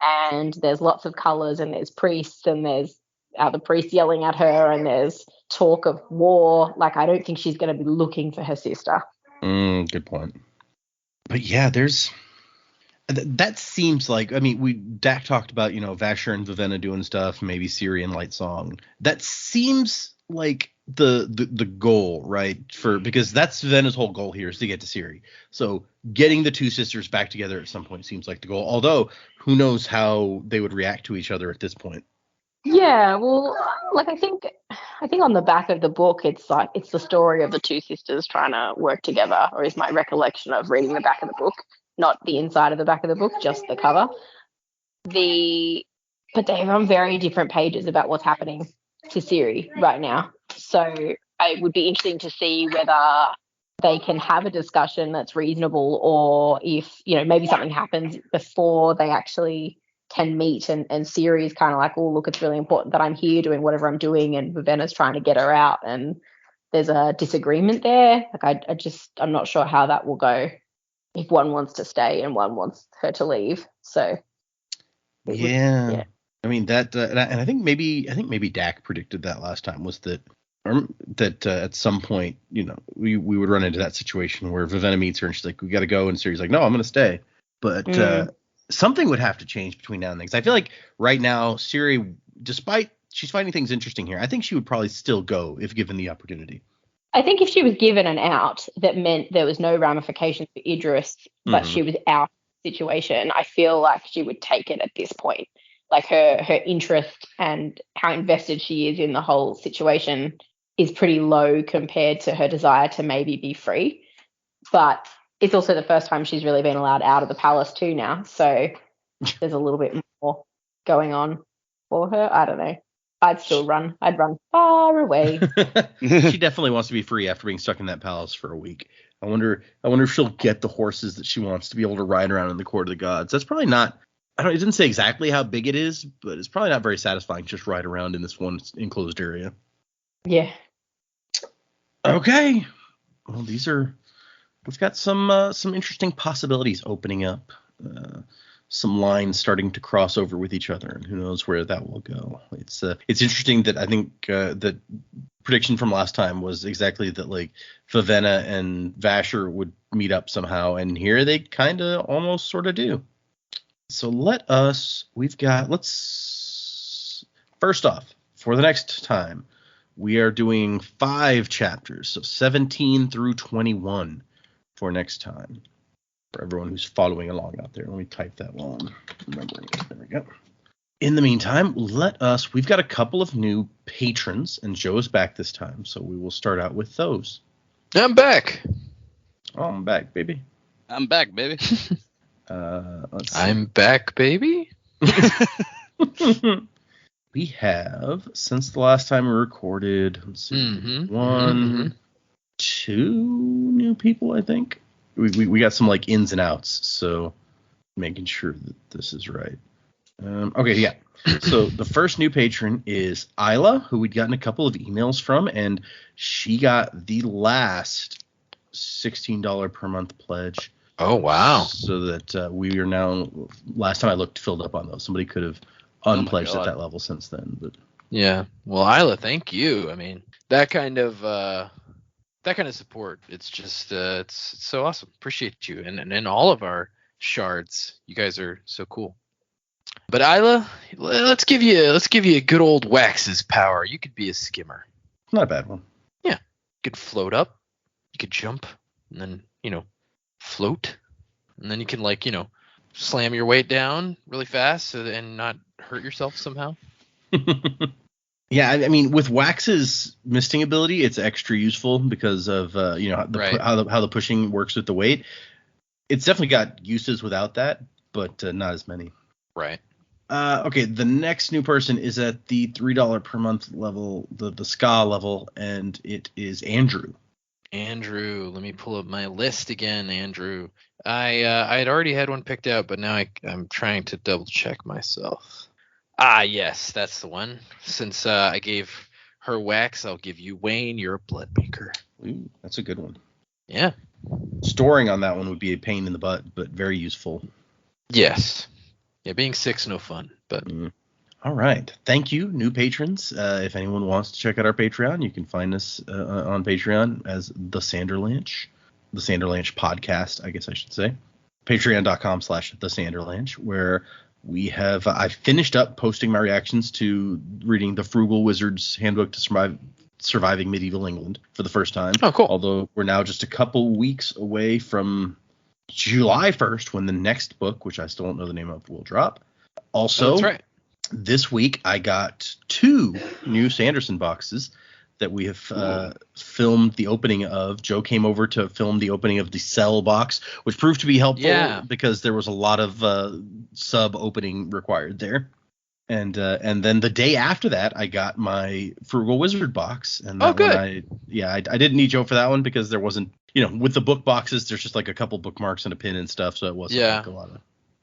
Speaker 3: and there's lots of colours, and there's priests, and there's the priests yelling at her, and there's talk of war. Like, I don't think she's going to be looking for her sister.
Speaker 1: Good point. But yeah, that seems like, I mean, Dak talked about, Vasher and Vivenna doing stuff, maybe Siri and Lightsong. That seems like the goal, right? Because that's Vivenna's whole goal here, is to get to Siri. So getting the two sisters back together at some point seems like the goal. Although who knows how they would react to each other at this point.
Speaker 3: Yeah, well, like I think on the back of the book, it's the story of the two sisters trying to work together, or is my recollection of reading the back of the book, not the inside of the back of the book, just the cover. But they're on very different pages about what's happening to Siri right now. So it would be interesting to see whether they can have a discussion that's reasonable, or if, maybe something happens before they actually can meet, and Siri is kind of like, oh, look, it's really important that I'm here doing whatever I'm doing, and Vivenna's trying to get her out, and there's a disagreement there. Like, I'm not sure how that will go if one wants to stay and one wants her to leave. So
Speaker 1: yeah. I mean, that and I think maybe Dak predicted that last time, was that at some point, we would run into that situation where Vivenna meets her and she's like, we got to go, and Siri's like, no, I'm going to stay. But something would have to change between now and then. 'Cause I feel like right now, Siri, despite she's finding things interesting here, I think she would probably still go if given the opportunity.
Speaker 3: I think if she was given an out that meant there was no ramifications for Idris, but she was out of the situation, I feel like she would take it at this point. Like, her interest and how invested she is in the whole situation is pretty low compared to her desire to maybe be free. But it's also the first time she's really been allowed out of the palace too now. So there's a little bit more going on for her. I don't know. I'd run far away.
Speaker 1: She definitely wants to be free after being stuck in that palace for a week. I wonder if she'll get the horses that she wants to be able to ride around in the court of the gods. That's probably not, it didn't say exactly how big it is, but it's probably not very satisfying to just ride around in this one enclosed area.
Speaker 3: Yeah.
Speaker 1: Okay. Well, we've got some interesting possibilities opening up. Some lines starting to cross over with each other, and who knows where that will go. It's interesting that I think that prediction from last time was exactly that, like, Vivenna and Vasher would meet up somehow, and here they kind of almost sort of do. So first off, for the next time, we are doing 5 chapters, so 17 through 21 for next time. For everyone who's following along out there. Let me type that while I'm remembering it. There we go. In the meantime, we've got a couple of new patrons, and Joe's back this time, so we will start out with those.
Speaker 2: I'm back.
Speaker 1: Oh, I'm back, baby.
Speaker 5: I'm back, baby.
Speaker 1: Let's see.
Speaker 2: I'm back, baby.
Speaker 1: We have, since the last time we recorded, let's see, 2 new people, I think. We got some, like, ins and outs, so making sure that this is right. Okay, yeah. So the first new patron is Isla, who we'd gotten a couple of emails from, and she got the last $16 per month pledge.
Speaker 2: Oh, wow.
Speaker 1: So that we are now, last time I looked, filled up on those. Somebody could have unpledged at that level since then, but
Speaker 2: Yeah. Well, Isla, thank you. I mean, that kind of support. It's just it's so awesome. Appreciate you and all of our shards. You guys are so cool. But Isla, let's give you a good old Wax's power. You could be a skimmer.
Speaker 1: Not a bad one.
Speaker 2: Yeah. You could float up. You could jump, and then float, and then you can slam your weight down really fast and not hurt yourself somehow.
Speaker 1: Yeah, I mean, with Wax's misting ability, it's extra useful because of
Speaker 2: Right.
Speaker 1: how the pushing works with the weight. It's definitely got uses without that, but not as many.
Speaker 2: Right.
Speaker 1: Okay, the next new person is at the $3 per month level, the ska level, and it is Andrew.
Speaker 2: Andrew, let me pull up my list again. Andrew, I had already had one picked out, but now I'm trying to double check myself. Ah, yes, that's the one. Since I gave her Wax, I'll give you Wayne. You're a blood maker.
Speaker 1: Ooh, that's a good one.
Speaker 2: Yeah.
Speaker 1: Storing on that one would be a pain in the butt, but very useful.
Speaker 2: Yes. Yeah, being sick's no fun, but.
Speaker 1: All right. Thank you, new patrons. If anyone wants to check out our Patreon, you can find us on Patreon as the Sanderlanche podcast, I guess I should say. Patreon.com/the Sanderlanche, where I finished up posting my reactions to reading the Frugal Wizard's Handbook to Surviving Medieval England for the first time.
Speaker 2: Oh, cool.
Speaker 1: Although we're now just a couple weeks away from July 1st, when the next book, which I still don't know the name of, will drop. Also,
Speaker 2: that's right.
Speaker 1: This week I got 2 new Sanderson boxes that we have filmed the opening of. Joe came over to film the opening of the Cell box, which proved to be helpful because there was a lot of sub opening required there. And then the day after that, I got my Frugal Wizard box. And that
Speaker 2: good.
Speaker 1: I didn't need Joe for that one because there wasn't, with the book boxes, there's just like a couple bookmarks and a pin and stuff, so it wasn't like a lot of.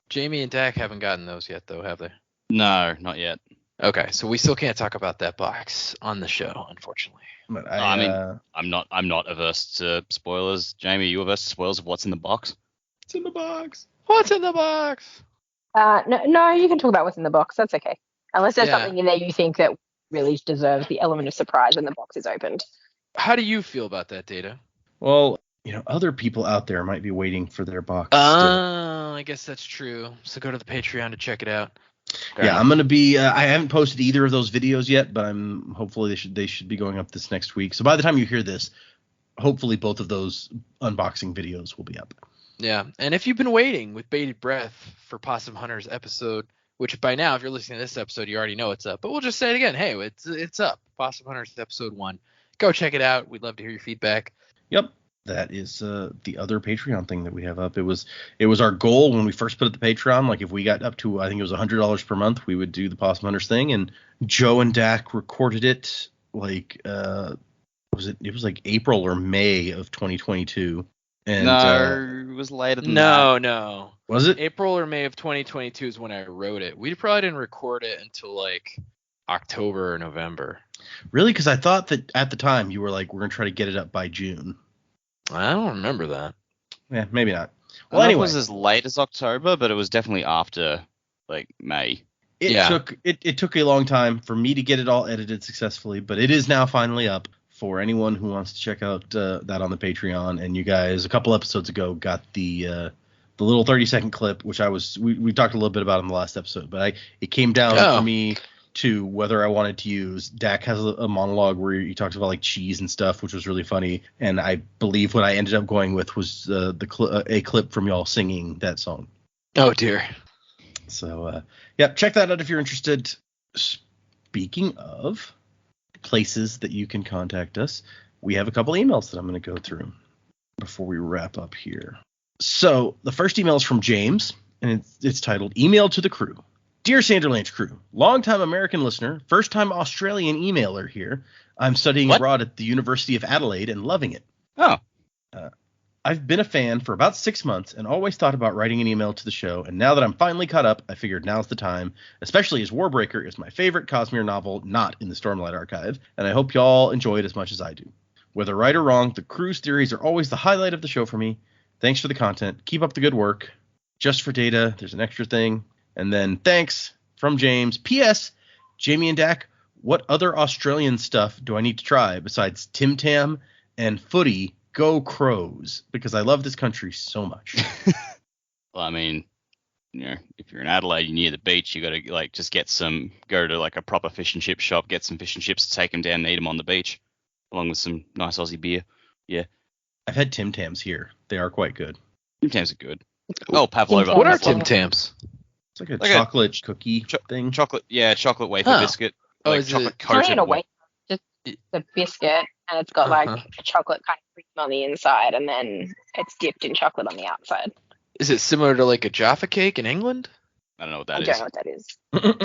Speaker 2: Jamie and Dak haven't gotten those yet, though, have they?
Speaker 5: No, not yet.
Speaker 2: Okay, so we still can't talk about that box on the show, unfortunately.
Speaker 1: But
Speaker 5: I'm not averse to spoilers. Jamie, are you averse to spoilers of what's in the box?
Speaker 1: What's in the box?
Speaker 2: What's in the box?
Speaker 3: No, you can talk about what's in the box. That's okay. Unless there's something in there you think that really deserves the element of surprise when the box is opened.
Speaker 2: How do you feel about that, Data?
Speaker 1: Well, other people out there might be waiting for their box.
Speaker 2: I guess that's true. So go to the Patreon to check it out.
Speaker 1: I'm going to be I haven't posted either of those videos yet, but hopefully they should be going up this next week. So by the time you hear this, hopefully both of those unboxing videos will be up.
Speaker 2: Yeah, and if you've been waiting with bated breath for Possum Hunters episode, which by now, if you're listening to this episode, you already know it's up, but we'll just say it again. Hey, it's up. Possum Hunters episode 1. Go check it out. We'd love to hear your feedback.
Speaker 1: Yep. That is the other Patreon thing that we have up. It was our goal when we first put up the Patreon. Like if we got up to, I think it was $100 per month, we would do the Possum Hunters thing. And Joe and Dak recorded it like it was like April or May of 2022. And
Speaker 5: no, it was later than that.
Speaker 2: No.
Speaker 1: Was it?
Speaker 2: April or May of 2022 is when I wrote it. We probably didn't record it until like October or November.
Speaker 1: Really? Because I thought that at the time you were like, we're going to try to get it up by June.
Speaker 2: I don't remember that.
Speaker 1: Yeah, maybe not.
Speaker 5: Well, anyway, it was as late as October, but it was definitely after like May.
Speaker 1: It took a long time for me to get it all edited successfully, but it is now finally up for anyone who wants to check out that on the Patreon. And you guys, a couple episodes ago, got the little 30-second clip, which we talked a little bit about in the last episode, but it came down for me to whether I wanted to use. Dak has a monologue where he talks about like cheese and stuff, which was really funny. And I believe what I ended up going with was a clip from y'all singing that song.
Speaker 2: Oh dear.
Speaker 1: So check that out if you're interested. Speaking of places that you can contact us, we have a couple emails that I'm going to go through before we wrap up here. So the first email is from James, and it's titled "Email to the Crew." Dear Sanderlanche crew, longtime American listener, first-time Australian emailer here. I'm studying abroad at the University of Adelaide and loving it.
Speaker 5: Oh.
Speaker 1: I've been a fan for about 6 months and always thought about writing an email to the show, and now that I'm finally caught up, I figured now's the time, especially as Warbreaker is my favorite Cosmere novel not in the Stormlight Archive, and I hope y'all enjoy it as much as I do. Whether right or wrong, the crew's theories are always the highlight of the show for me. Thanks for the content. Keep up the good work. Just for Data, there's an extra thing. And then thanks from James. P.S. Jamie and Dak, what other Australian stuff do I need to try besides Tim Tam and footy? Go Crows, because I love this country so much.
Speaker 5: Well, I mean, if you're in Adelaide, you're near the beach, you got to like just go to like a proper fish and chip shop, get some fish and chips, take them down, and eat them on the beach, along with some nice Aussie beer. Yeah,
Speaker 1: I've had Tim Tams here. They are quite good.
Speaker 5: Tim Tams are good. Oh, pavlova.
Speaker 2: What are Tim Tams?
Speaker 1: It's like a chocolate cookie thing.
Speaker 5: Chocolate wafer biscuit.
Speaker 2: Oh,
Speaker 5: Like
Speaker 2: is
Speaker 5: chocolate
Speaker 2: it?
Speaker 5: coated.
Speaker 3: Just a biscuit, and it's got like a chocolate kind of cream on the inside, and then it's dipped in chocolate on the outside.
Speaker 2: Is it similar to like a Jaffa cake in England?
Speaker 5: I don't know what
Speaker 3: I
Speaker 5: that
Speaker 3: don't
Speaker 5: is.
Speaker 3: know what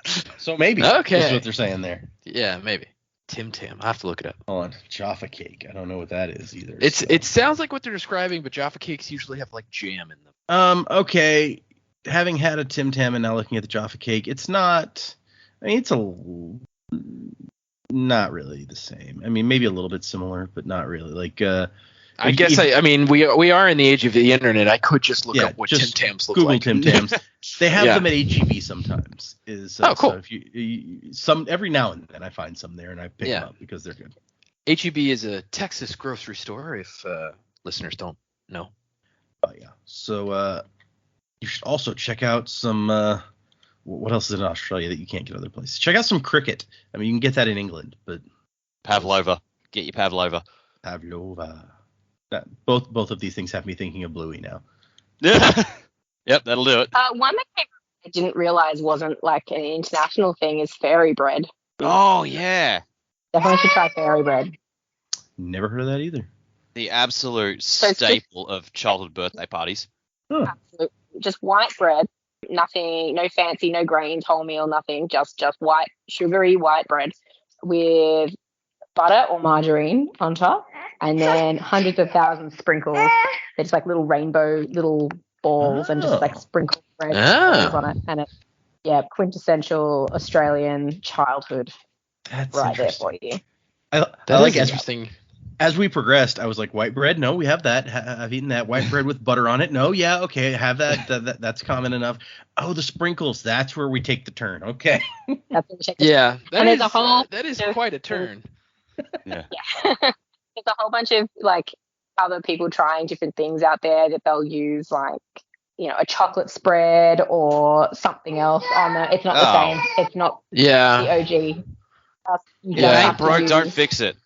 Speaker 3: that is.
Speaker 1: So maybe.
Speaker 2: Okay.
Speaker 1: Is what they're saying there.
Speaker 2: Yeah, maybe. Tim Tam. I have to look it up.
Speaker 1: Hold on. Jaffa cake. I don't know what that is either.
Speaker 2: It sounds like what they're describing, but Jaffa cakes usually have like jam in them.
Speaker 1: Okay. Having had a Tim Tam and now looking at the Jaffa cake, it's not. I mean, it's not really the same. I mean, maybe a little bit similar, but not really. Like,
Speaker 2: I guess I mean we are in the age of the internet. I could just look up what Tim Tams look
Speaker 1: Google
Speaker 2: like.
Speaker 1: Tim Tams. They have them at HEB sometimes.
Speaker 2: Oh, cool.
Speaker 1: So if you every now and then I find some there and I pick them up because they're good.
Speaker 2: HEB is a Texas grocery store. If listeners don't know.
Speaker 1: Oh yeah. So you should also check out some. What else is in Australia that you can't get other places? Check out some cricket. I mean, you can get that in England, but
Speaker 5: Pavlova. Get your pavlova.
Speaker 1: Pavlova. Both of these things have me thinking of Bluey now.
Speaker 5: Yep, that'll do it.
Speaker 3: One that I didn't realize wasn't like an international thing is fairy bread.
Speaker 5: Oh yeah.
Speaker 3: Definitely should try fairy bread.
Speaker 1: Never heard of that either.
Speaker 5: The absolute staple of childhood birthday parties.
Speaker 1: Huh.
Speaker 3: Absolutely. Just white bread. Nothing, no fancy, no grains, wholemeal, nothing. Just white, sugary white bread with butter or margarine on top, and then hundreds of thousands of sprinkles. They're just like little rainbow little balls and just like sprinkled bread on it. And it's quintessential Australian childhood.
Speaker 1: That's
Speaker 3: right there for you.
Speaker 1: I
Speaker 2: like interesting.
Speaker 1: As we progressed, I was like, white bread? No, we have that. I've eaten that. White bread with butter on it? No, yeah, okay, have that. That's common enough. Oh, the sprinkles. That's where we take the turn. Okay.
Speaker 3: That's where we take
Speaker 2: that is quite a turn.
Speaker 5: Yeah.
Speaker 3: There's a whole bunch of like other people trying different things out there that they'll use, like, a chocolate spread or something else on there. It's not the same. It's not the OG.
Speaker 5: Ain't broke, don't fix it.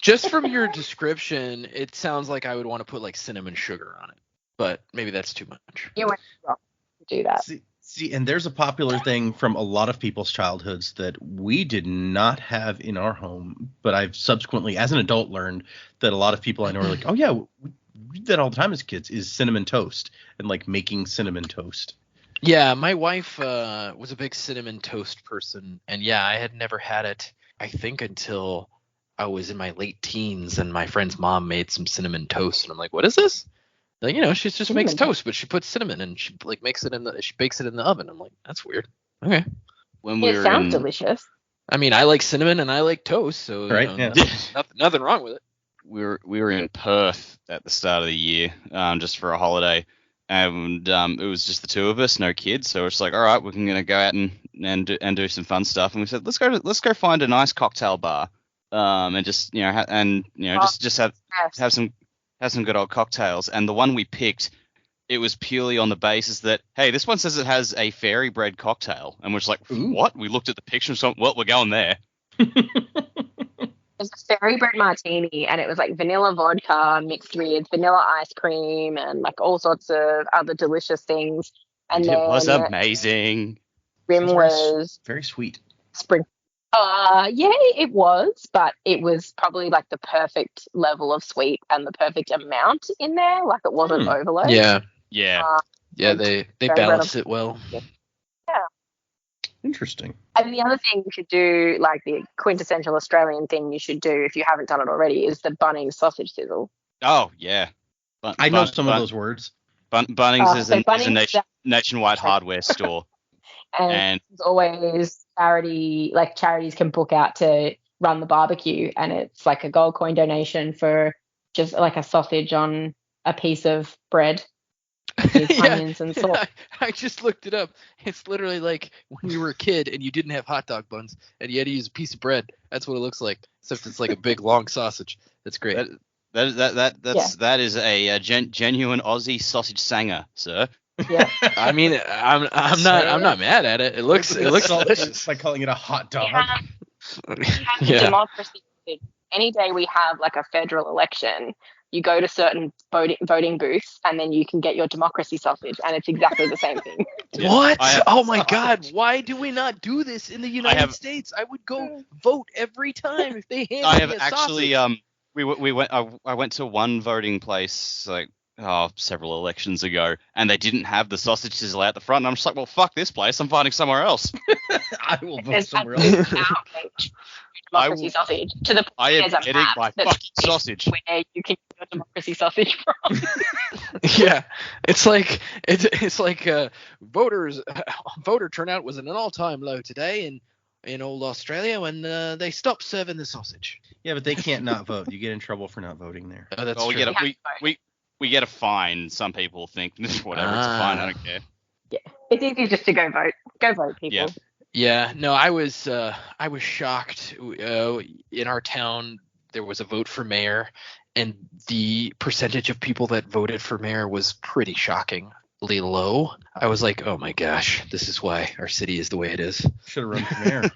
Speaker 2: Just from your description, it sounds like I would want to put like cinnamon sugar on it, but maybe that's too much.
Speaker 3: You went wrong to do that.
Speaker 1: See, and there's a popular thing from a lot of people's childhoods that we did not have in our home, but I've subsequently, as an adult, learned that a lot of people I know are like, oh yeah, we did that all the time as kids, is cinnamon toast and like making cinnamon toast.
Speaker 2: Yeah, my wife was a big cinnamon toast person, and I had never had it, I think, until I was in my late teens, and my friend's mom made some cinnamon toast, and I'm like, what is this? Like, she just makes toast, but she puts cinnamon and she like she bakes it in the oven. I'm like, that's weird. Okay.
Speaker 3: It sounds delicious.
Speaker 2: I mean, I like cinnamon and I like toast, so
Speaker 1: right,
Speaker 2: nothing wrong with it.
Speaker 5: We were in Perth at the start of the year, just for a holiday, and it was just the two of us, no kids. So it's like, all right, we're gonna go out and do some fun stuff. And we said, let's go find a nice cocktail bar, and just just have some good old cocktails. And the one we picked, it was purely on the basis that, hey, this one says it has a fairy bread cocktail, and we're just like, what? We looked at the picture and said, well, we're going there.
Speaker 3: It was a fairy bread martini, and it was like vanilla vodka mixed with vanilla ice cream and like all sorts of other delicious things. And
Speaker 5: it
Speaker 3: then
Speaker 5: was amazing.
Speaker 3: Rim was
Speaker 1: very sweet.
Speaker 3: Spring. It was, but it was probably like the perfect level of sweet and the perfect amount in there. Like it wasn't overload.
Speaker 2: Yeah.
Speaker 3: They
Speaker 2: balanced it well.
Speaker 3: Yeah.
Speaker 1: Interesting.
Speaker 3: And the other thing you should do, like the quintessential Australian thing you should do if you haven't done it already, is the Bunnings sausage sizzle.
Speaker 5: Oh, yeah.
Speaker 1: I know some of those words.
Speaker 5: Bunnings is a nationwide hardware store.
Speaker 3: And it's always charities can book out to run the barbecue, and it's like a gold coin donation for just like a sausage on a piece of bread. with onions and salt.
Speaker 2: I just looked it up. It's literally like when you were a kid and you didn't have hot dog buns and you had to use a piece of bread. That's what it looks like, except it's like a big long sausage. That's great.
Speaker 5: That is a genuine Aussie sausage sanger, sir.
Speaker 3: Yeah.
Speaker 2: I mean, I'm not mad at it. It looks delicious.
Speaker 1: By calling it a hot dog.
Speaker 6: We have democracy. Any day we have like a federal election, you go to certain voting booths and then you can get your democracy sausage, and it's exactly the same thing.
Speaker 2: What? Oh my God! Why do we not do this in the United States? I would go vote every time if they handed me a sausage.
Speaker 5: I went to one voting place like several elections ago, and they didn't have the sausage sizzle out the front. And I'm just like, well, fuck this place. I'm finding somewhere else.
Speaker 1: I will vote somewhere else.
Speaker 6: Democracy sausage to the point
Speaker 5: I am
Speaker 6: there's a
Speaker 5: getting
Speaker 6: map
Speaker 5: my
Speaker 6: that's
Speaker 5: fucking sausage
Speaker 6: where you can get your democracy sausage from.
Speaker 2: Yeah, it's like voter turnout was at an all-time low today in old Australia when they stopped serving the sausage.
Speaker 1: Yeah, but they can't not vote. You get in trouble for not voting there.
Speaker 2: Oh, that's true.
Speaker 5: We get a fine. Some people think whatever, it's a fine. I don't care.
Speaker 6: Yeah, it's easy just to go vote. Go vote, people.
Speaker 5: Yeah.
Speaker 2: Yeah, no, I was shocked. In our town, there was a vote for mayor, and the percentage of people that voted for mayor was pretty shockingly low. I was like, oh my gosh, this is why our city is the way it is.
Speaker 1: Should have run for mayor.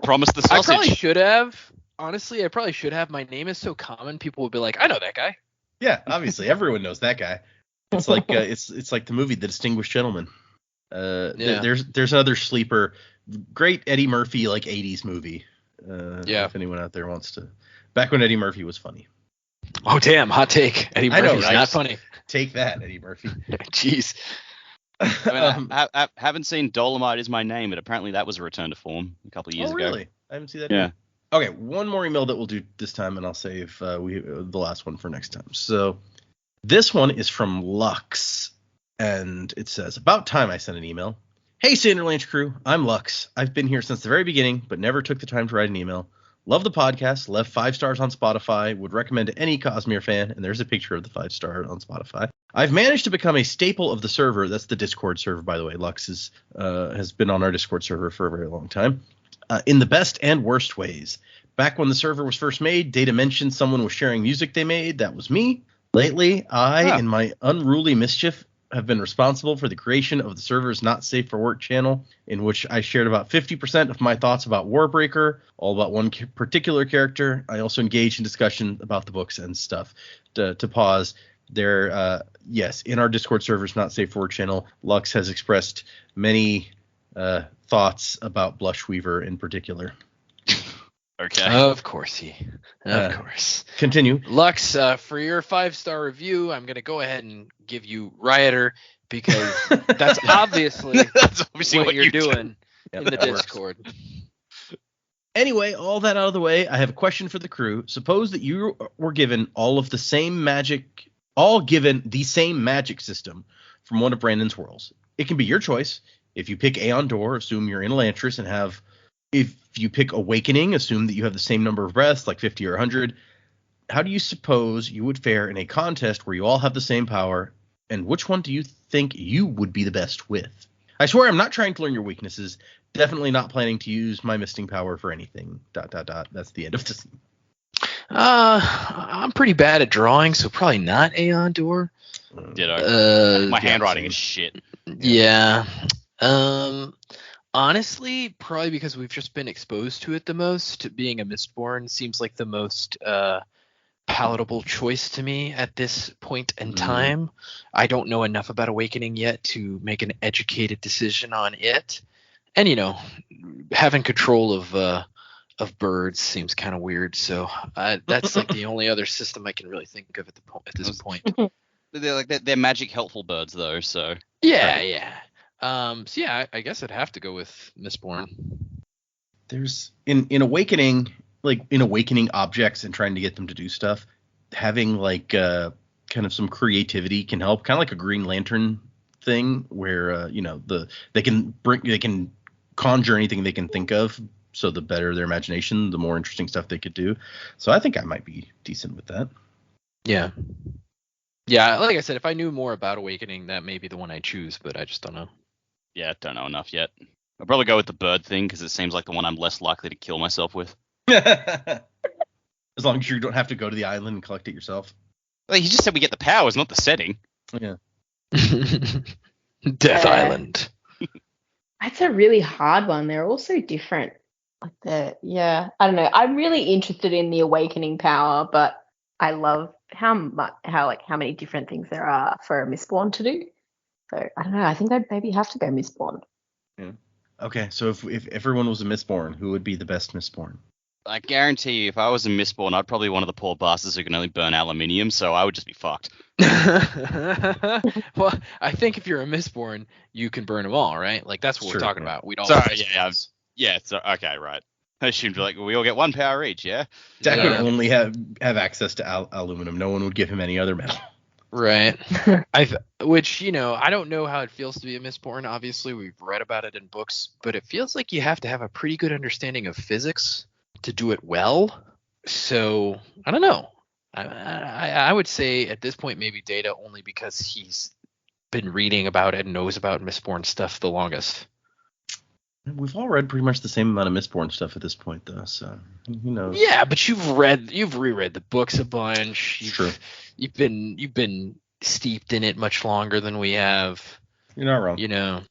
Speaker 5: Promise the sausage.
Speaker 2: I probably should have. Honestly, I probably should have. My name is so common, people would be like, I know that guy.
Speaker 1: Yeah, obviously, everyone knows that guy. It's like it's like the movie The Distinguished Gentleman. There's another sleeper, great Eddie Murphy like 80s movie. If anyone out there wants to, back when Eddie Murphy was funny.
Speaker 2: Oh damn, hot take. Eddie Murphy's not funny.
Speaker 1: Take that, Eddie Murphy.
Speaker 2: Jeez.
Speaker 5: I mean, I haven't seen Dolomite Is My Name, but apparently that was a return to form a couple of years ago.
Speaker 1: Really? I haven't seen that.
Speaker 5: Yeah.
Speaker 1: Okay, one more email that we'll do this time, and I'll save the last one for next time. So this one is from Lux. And it says, about time I sent an email. Hey, Sanderlanche crew, I'm Lux. I've been here since the very beginning, but never took the time to write an email. Love the podcast, left 5 stars on Spotify, would recommend to any Cosmere fan, and there's a picture of the 5-star on Spotify. I've managed to become a staple of the server. That's the Discord server, by the way. Lux has been on our Discord server for a very long time. In the best and worst ways. Back when the server was first made, Data mentioned someone was sharing music they made. That was me. Lately, I, in my unruly mischief, have been responsible for the creation of the server's Not Safe for Work channel, in which I shared about 50% of my thoughts about Warbreaker, all about one particular character. I also engaged in discussion about the books and stuff. To pause there, yes, in our Discord server's Not Safe for Work channel, Lux has expressed many thoughts about Blushweaver in particular.
Speaker 5: Okay.
Speaker 2: Of course. Of course.
Speaker 1: Continue.
Speaker 2: Lux, for your 5-star review, I'm going to go ahead and give you Rioter because that's obviously what you're doing in the Discord.
Speaker 1: Anyway, all that out of the way, I have a question for the crew. Suppose that you were given the same magic system from one of Brandon's worlds. It can be your choice. If you pick Aeon Door, assume you're in Elantris and have... If you pick Awakening, assume that you have the same number of breaths, like 50 or 100. How do you suppose you would fare in a contest where you all have the same power? And which one do you think you would be the best with? I swear I'm not trying to learn your weaknesses. Definitely not planning to use my misting power for anything. ... That's the end of this.
Speaker 2: I'm pretty bad at drawing, so probably not Aeon Door.
Speaker 5: Ditto. My handwriting is shit.
Speaker 2: Yeah. Honestly, probably because we've just been exposed to it the most. Being a Mistborn seems like the most palatable choice to me at this point in time. I don't know enough about Awakening yet to make an educated decision on it. And, having control of birds seems kind of weird. So that's like the only other system I can really think of at this point.
Speaker 5: They're magic helpful birds, though, so...
Speaker 2: Yeah. I guess I'd have to go with Mistborn.
Speaker 1: There's in Awakening, like in Awakening objects and trying to get them to do stuff, having like kind of some creativity can help, kind of like a Green Lantern thing where they can conjure anything they can think of. So the better their imagination, the more interesting stuff they could do. So I think I might be decent with that.
Speaker 2: Yeah. Yeah, like I said, if I knew more about Awakening, that may be the one I choose, but I just don't know.
Speaker 5: Yeah, don't know enough yet. I'll probably go with the bird thing because it seems like the one I'm less likely to kill myself with.
Speaker 1: As long as you don't have to go to the island and collect it yourself.
Speaker 5: Well, he just said we get the powers, not the setting.
Speaker 1: Yeah.
Speaker 2: Death Island.
Speaker 3: That's a really hard one. They're all so different. I don't know. I'm really interested in the Awakening power, but I love how many different things there are for a Mistborn to do. So I don't know. I think I'd maybe have to go Mistborn.
Speaker 1: Yeah. Okay, so if everyone was a Mistborn, who would be the best Mistborn?
Speaker 5: I guarantee you, if I was a Mistborn, I'd probably be one of the poor bastards who can only burn aluminium, so I would just be fucked.
Speaker 2: Well, I think if you're a Mistborn, you can burn them all, right? Like, that's what we're talking about. We'd all.
Speaker 5: Sorry, yeah, so okay, right. I assumed we all get one power each, yeah?
Speaker 1: Jack would only have access to aluminum. No one would give him any other metal.
Speaker 2: Right. Which, I don't know how it feels to be a Mistborn. Obviously, we've read about it in books, but it feels like you have to have a pretty good understanding of physics to do it well. So, I don't know. I would say at this point maybe Data, only because he's been reading about it and knows about Mistborn stuff the longest.
Speaker 1: We've all read pretty much the same amount of Mistborn stuff at this point, though, so who knows?
Speaker 2: Yeah, but you've reread the books a bunch.
Speaker 1: True.
Speaker 2: You've been steeped in it much longer than we have.
Speaker 1: You're not wrong.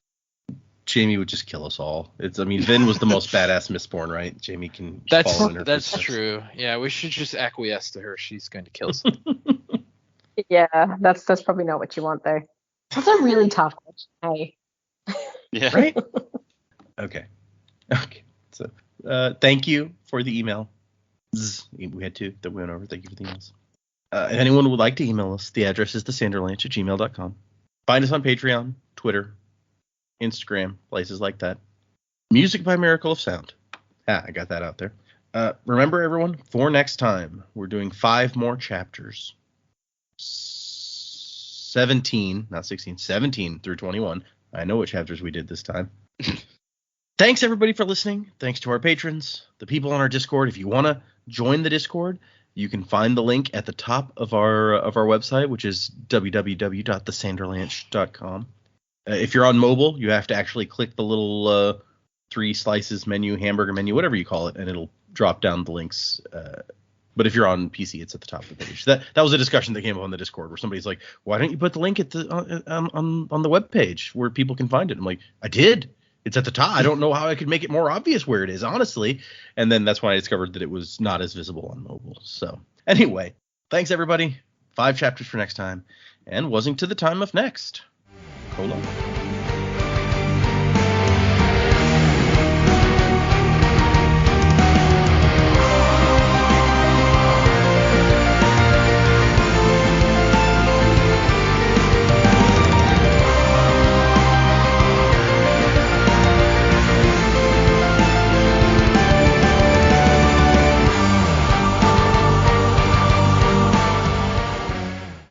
Speaker 1: Jamie would just kill us all. Vin was the most badass Mistborn, right? Jamie can follow in her
Speaker 2: That's
Speaker 1: footsteps.
Speaker 2: true. Yeah, we should just acquiesce to her. She's going to kill us.
Speaker 3: Yeah, that's probably not what you want, though. That's a really tough question. Hey.
Speaker 5: Yeah.
Speaker 1: Right? Okay. So, thank you for the email. We had two that we went over. Thank you for the emails. If anyone would like to email us, the address is thesanderlanche@gmail.com. Find us on Patreon, Twitter, Instagram, places like that. Music by Miracle of Sound. I got that out there. Remember, everyone, for next time, we're doing 5 more chapters. 17, not 16, 17 through 21. I know what chapters we did this time. Thanks, everybody, for listening. Thanks to our patrons, the people on our Discord. If you want to join the Discord, you can find the link at the top of our website, which is www.thesanderlanche.com. If you're on mobile, you have to actually click the little 3 slices menu, hamburger menu, whatever you call it, and it'll drop down the links. But if you're on PC, it's at the top of the page. That was a discussion that came up on the Discord where somebody's like, "Why don't you put the link at the on the web page where people can find it?" I'm like, "I did. It's at the top. I don't know how I could make it more obvious where it is, honestly." And then that's when I discovered that it was not as visible on mobile. So anyway, thanks, everybody. 5 chapters for next time. And wasn't to the time of next. Colon.